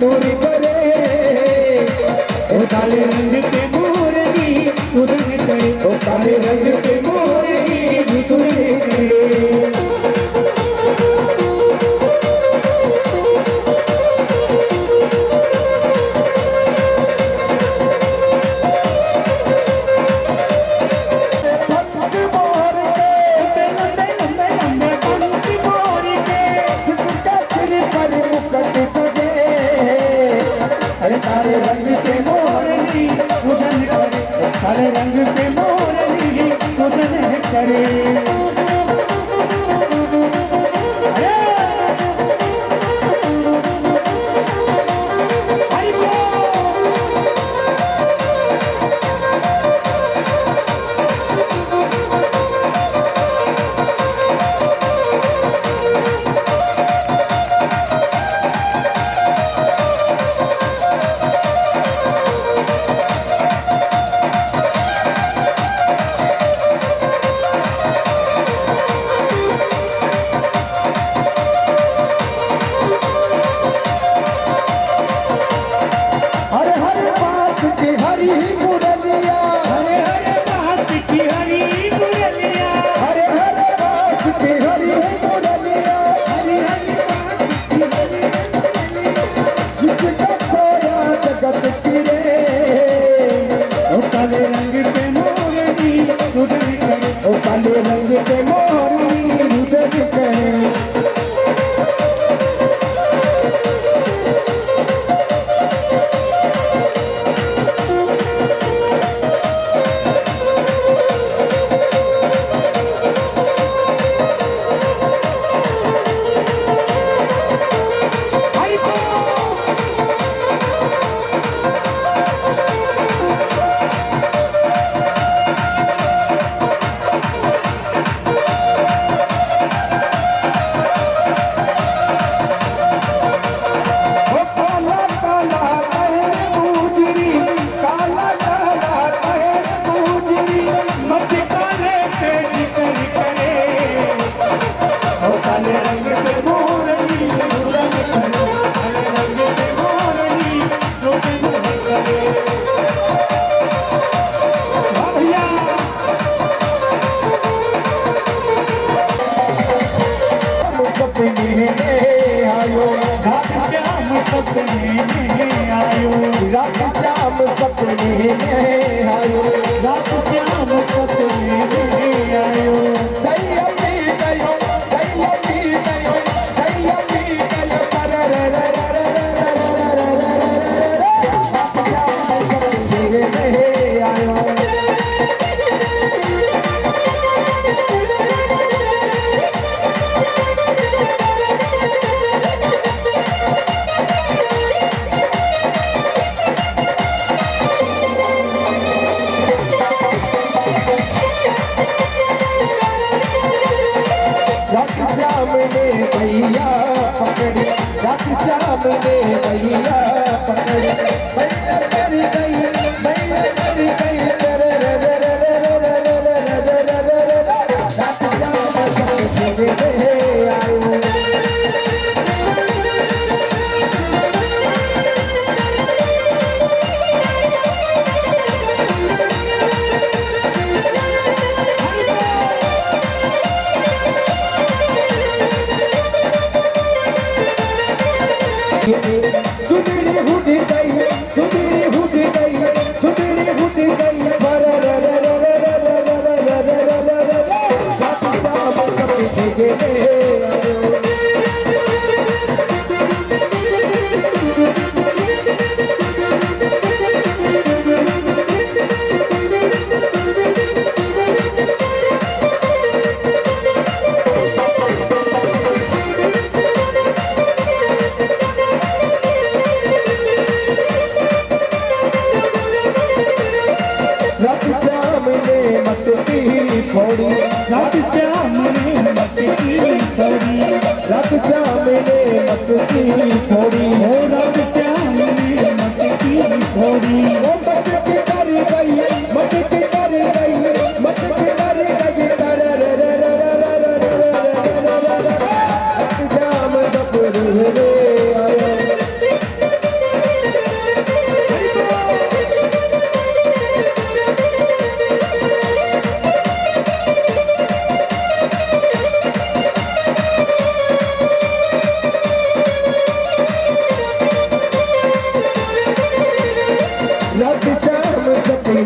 दूर करे ओ काले रंग के मोरनी उड़न करे ओ काले रंग के मोरनी उड़न करे काले रंग के मोरनी उड़न करे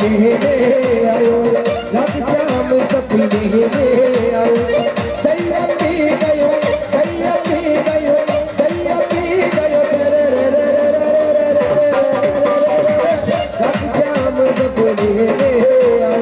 सपने में आयो, रात शाम सपने में आयो, दैया पी गयो, दैया पी गयो, दैया पी गयो, रात शाम सपने में आयो।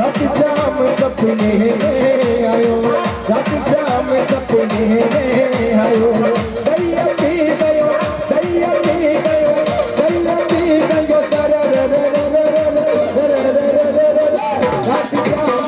रात शाम सपने में आयो, रात शाम सपने में आयो, दैया पी गयो, दैया पी गयो, दैया पी गयो, रात शाम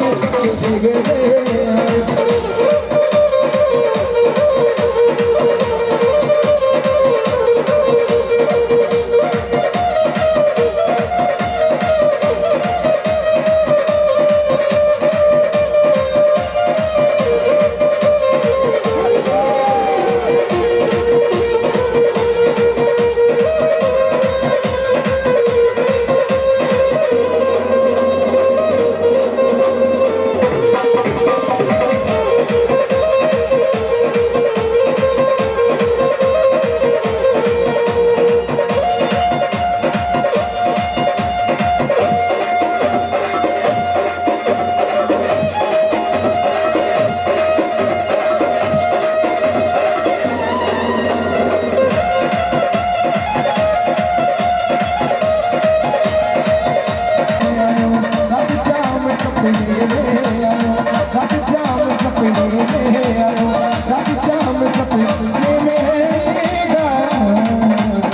सपने में आयो।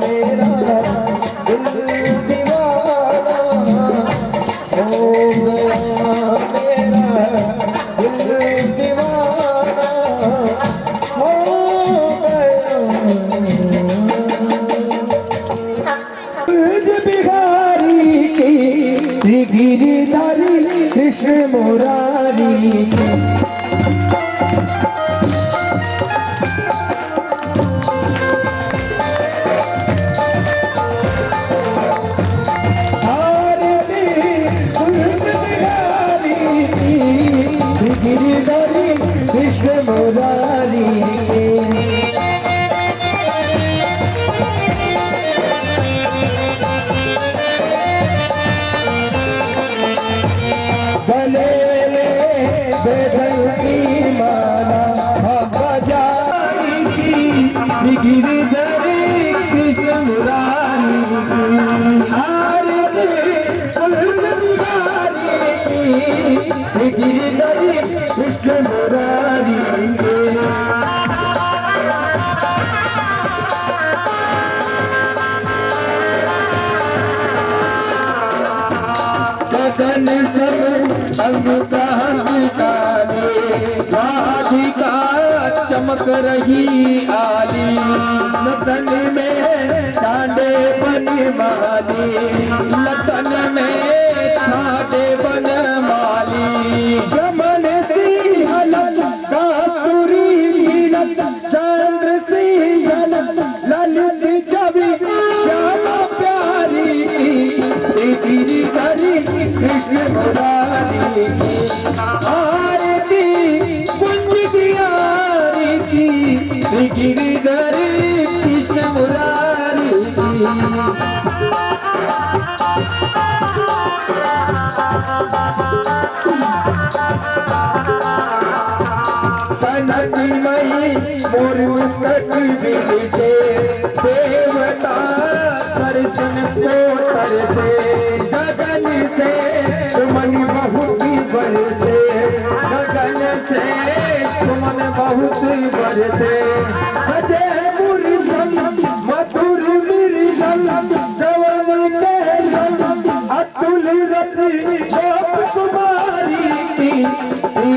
मेरा दिल दीवाना हो गया, मेरा दिल दीवाना हो गया। तुझ बिहारी की श्री गिरिधारी कृष्ण मुरारी की गिरिधारी कृष्ण मुरारी के गले में बेदल की माला बजाई की गिरिधारी कृष्ण मुरारी की आरती गिरिधारी कृष्ण मुरारी बदन सब अंग काले राधिका चमक रही आली लतन में डांडे बनी माली लतन में ठाडे बन माली चमन सिंह कातुरी चंद्र सिंह ललित छवि श्यामा प्यारी गिरिधारी कृष्ण मुरारी की आरती कुंज बिहारी की गिरिधारी कृष्ण मुरारी की कनकमयी मोर मुकुट विदिशे देवता दर्शन को तरसे गगन से सुमन बहुत बरसे गगन से सुमन बहुत बरसे अजय मुरसल मधुर मिर्सल जवन के अतुल रति गोप कुमारी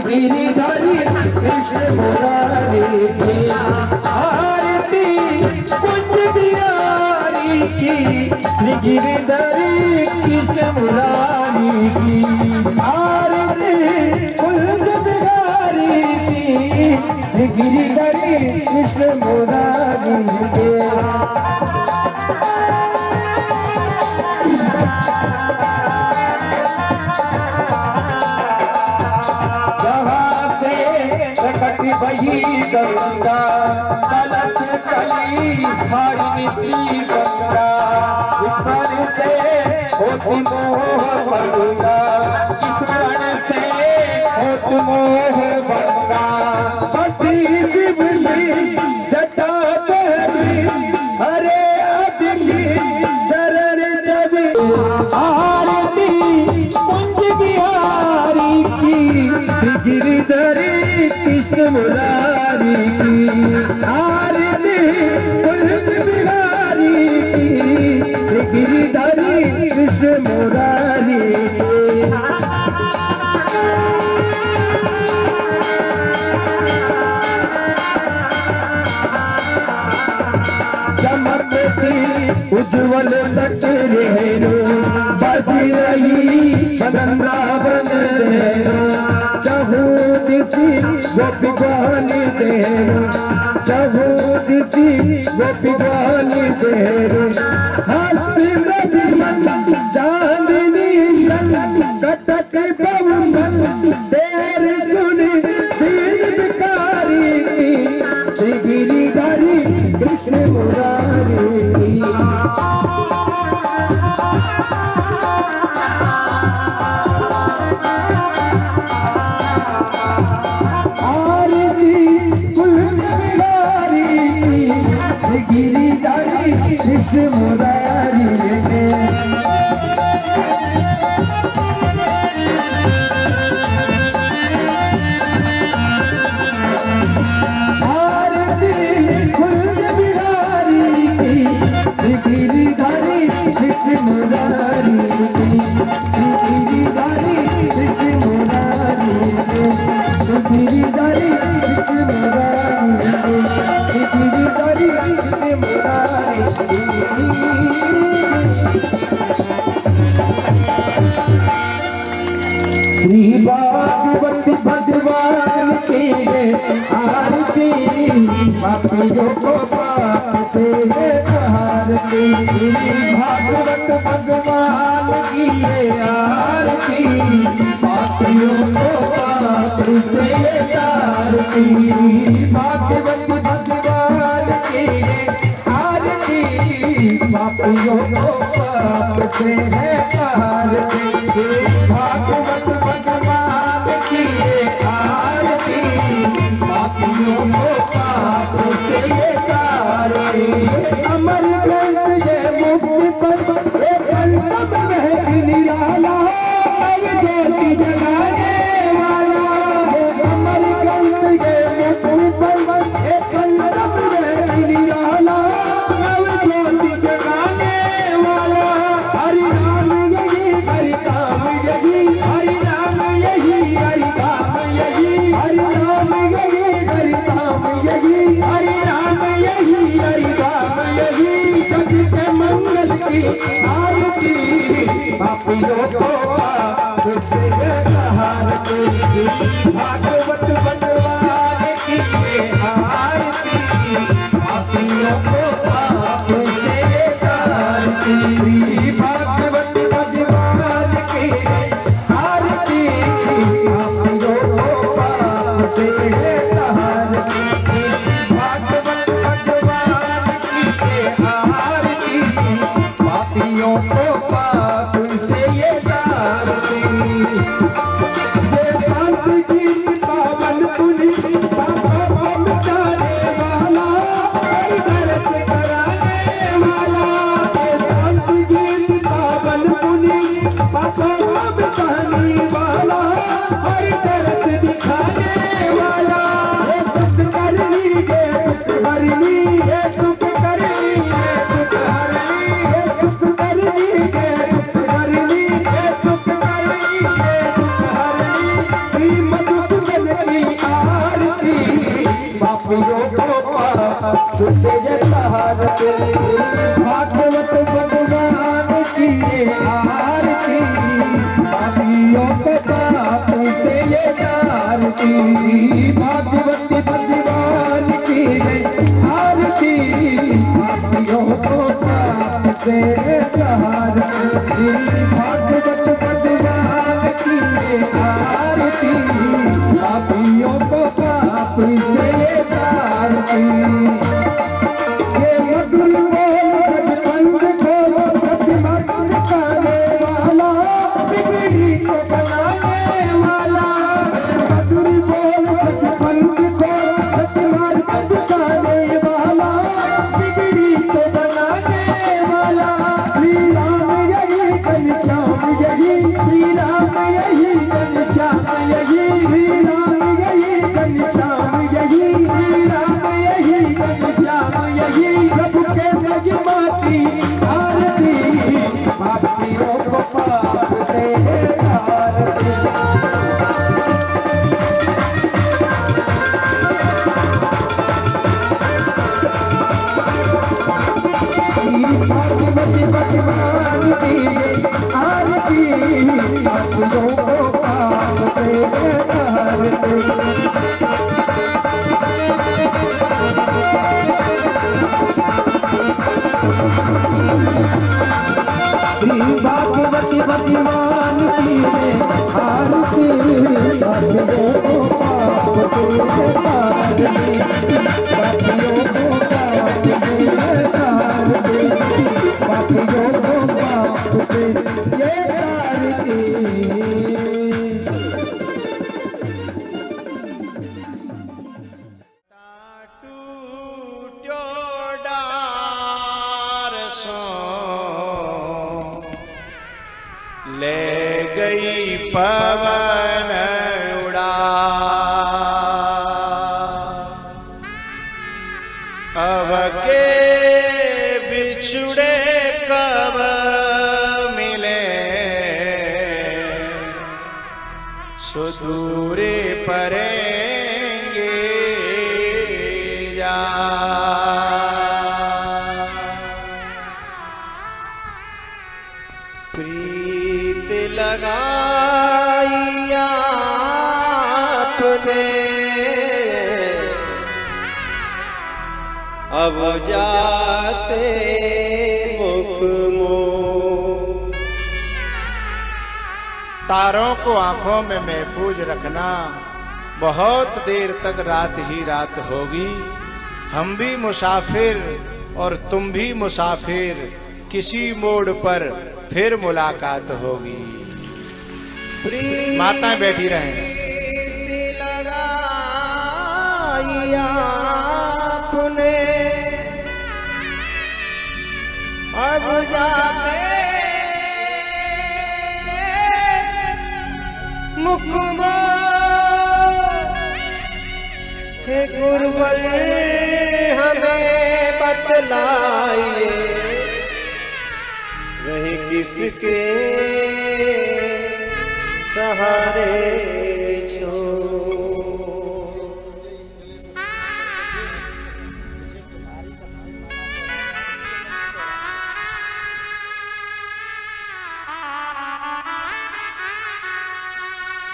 गिरिधारी कृष्ण मुरारी की आरती कुंज बिहारी की गिरिधारी कृष्ण मुरारी की आरती कुंज बिहारी की गिरिधारी कृष्ण मुरारी की वही गंगा कलश कली भागीरथी गंगा ईश्वर से होती मोह भंगा ईश्वर से होती मोह भंगा बसी शिव सिंह जटा देवी हरे अतिथि चरण छवि आरती कुंज बिहारी की गिरिधारी कृष्ण मुरारी की आरती कुंज बिहारी की गिरिधारी कृष्ण मुरारी की चमकती उज्ज्वल तकरेरो बजी रही बदन रावण चहूदिसी गोपी गानी तेरे चहूदिसी गोपी गानी तेरे हाथी रवि चांदनी कटक पवन तेरे सुनी दीन भिखारी गिरिधारी कृष्ण मुरारी गिरिधारी कृष्ण मुरारी आरती कुंज बिहारी श्री भागवत भगवान की आरती पापियों को पाप से हारती। श्री भागवत भगवान की आरती पापियों को पाप से हारती। भागवत भगवान की आरती पापियों को पाप से हारती। भागवत भगवान की आरती पापियों को पाप से हारती। अमर ग्रंथ ये मुक्ति पर एक कंठ में निराला नव ज्योति जगाने वाला। अमर ग्रंथ ये मुक्ति पर एक कंठ में निराला नव ज्योति जगाने वाला। हरि नाम यही हरि नाम यही हरि नाम यही हरि नाम यही हरि नाम यही हरि नाम यही हरि नाम यही हरि नाम यही। जग के मंगल की आरती पापियों को पाप से हारती। भागवत भगवान की आरती पापियों को पाप से हारती। भागवत भगवान की आरती पापियों को पाप से हारती। भागवत भगवान की आरती पापियों को पाप से ये हारती। ये संत गीत पावन पुनि पापों को मिटाने वाला हर दर्द कराने वाला। ये संत गीत पावन पुनि पापों को मिटाने वाला हर दर्द दिखाने वाला। ये दुख करनी ये दुख हरनी ये दुख करनी ये दुख हरनी ये दुख करनी ये दुख हरनी ये दुख करनी ये दुख हरनी। श्री मधुसूदन की आरती पापियों को पाप से हारती। भागवत भगवान की आरती पापियों को पाप से हारती। भागवत भगवान की आरती पापियों को पाप से हारती। भागवत भगवान की आरती पापियों को पाप से हारती। ये मधुर बोल सतसंग खोलो सतमंग गाने वाला बिगड़ी को बनाने वाला। मधुर बोल सतसंग खोलो सतमंग गाने वाला बिगड़ी को बनाने वाला। श्री राम यही घनश्याम यही श्री राम यही घनश्याम यही श्री राम यही घनश्याम यही श्री राम यही घनश्याम यही। प्रभु के महिमा की आरती पापियों को पाप से हारती। भागवत भगवान की आरती पापियों को पाप से हारती। श्री भागवत भगवान की आरती पापियों को पाप से हारती। पापियों को पाप से हारती। पापियों को पाप से ये हारती। टूट्यो डार सो ले गई पवन उड़ा। अब के बिछुड़े कब मिले सुदूरे परेंगे जा। लगाई आपने, अब जाते मुख मोड़। तारों को आंखों में महफूज रखना, बहुत देर तक रात ही रात होगी। हम भी मुसाफिर और तुम भी मुसाफिर, किसी मोड़ पर फिर मुलाकात होगी। माताएं बैठी रहें। लगाई आपने, अब जाते मुख मोड़। हे गुरुवर हमें बतलाइए, रहे किसके सहारे छोड़।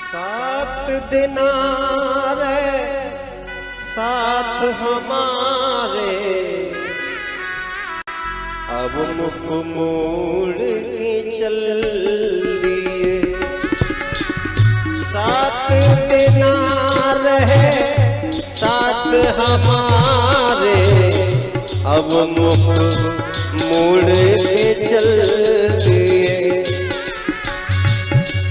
7 दिन रे साथ हमारे, अब मुख मोड़ के चल दिए। 7 दिन रहे साथ हमारे, अब मुख मोड़ के चल दिए।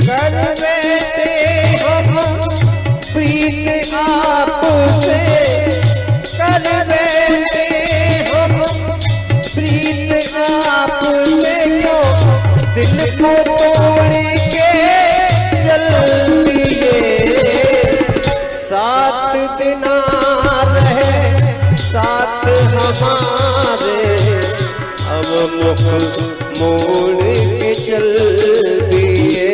कर बैठे हम प्रीत आपसे, कर बैठे हम प्रीत आपसे, जो दिल को तोड़ के चल दिए। 7 दिन रहे साथ हमारे, अब मुख मोड़ के चल दिए।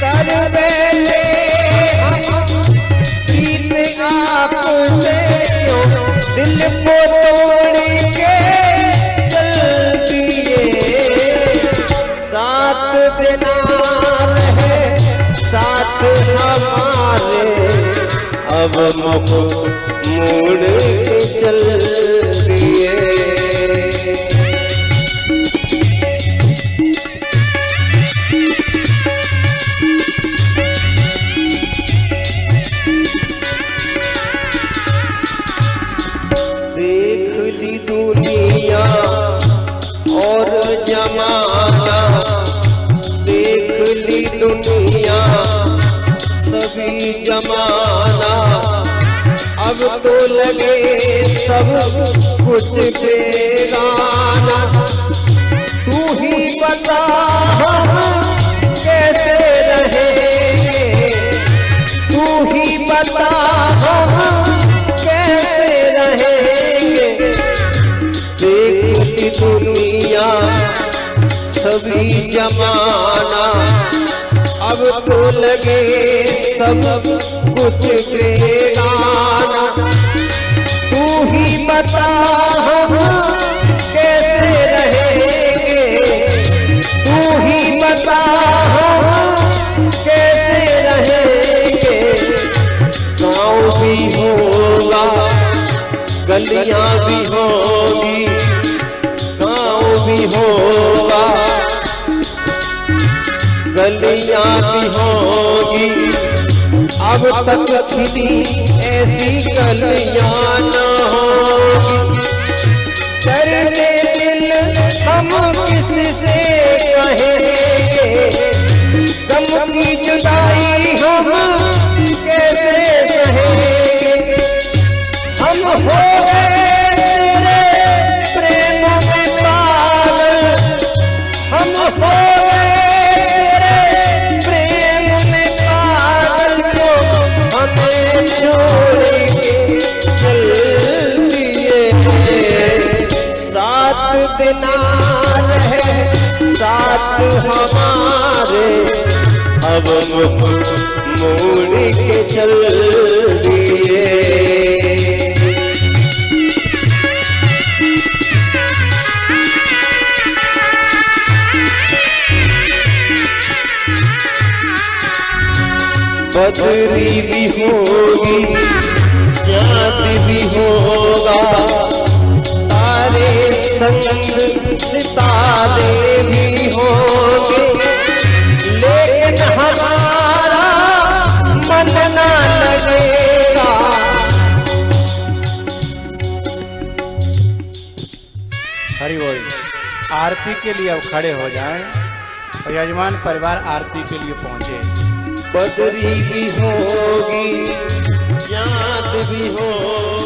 कर बैठे हम प्रीत आपसे, दिल को तोड़ के चल दिए। 7 दिन रहे साथ हमारे, अब मुख मोड़ के चल दिए। देख ली दुनिया और जमाना, देख ली दुनिया सभी जमाना, अब तो लगे सब कुछ बेगाना। तू ही बता हम कैसे रहेंगे, तू ही बता हम कैसे रहेंगे। देख दुनिया सभी जमाना, अब तो लगे सब कुछ बेगाना। तू ही बता हम कैसे रहेंगे, तू ही बता हम कैसे रहेंगे। गाँव भी होगा गलियां भी होगी, गाँव भी होगा गलियां भी होगी। अब तक खिली ऐसी गलियां न होगी। करने दिल हम किससे कहेंगे, गम की जुदाई हम कैसे सहेंगे। हम हो गए प्रेम में पागल, हम हो गए प्रेम में पागल, को हमें छोड़ के चल दिए। 7 दिन रहे साथ हमारे, अब मुख मोड़ के चल दिए। बदरी भी होगी, चाँद भी होगा, तारे संग सितारे भी होंगे, लेकिन हमारा मन ना लगेगा। हरि बोल। आरती के लिए अब खड़े हो जाएं और यजमान परिवार आरती के लिए पहुंचे। बदरी भी होगी, चाँद भी होगा,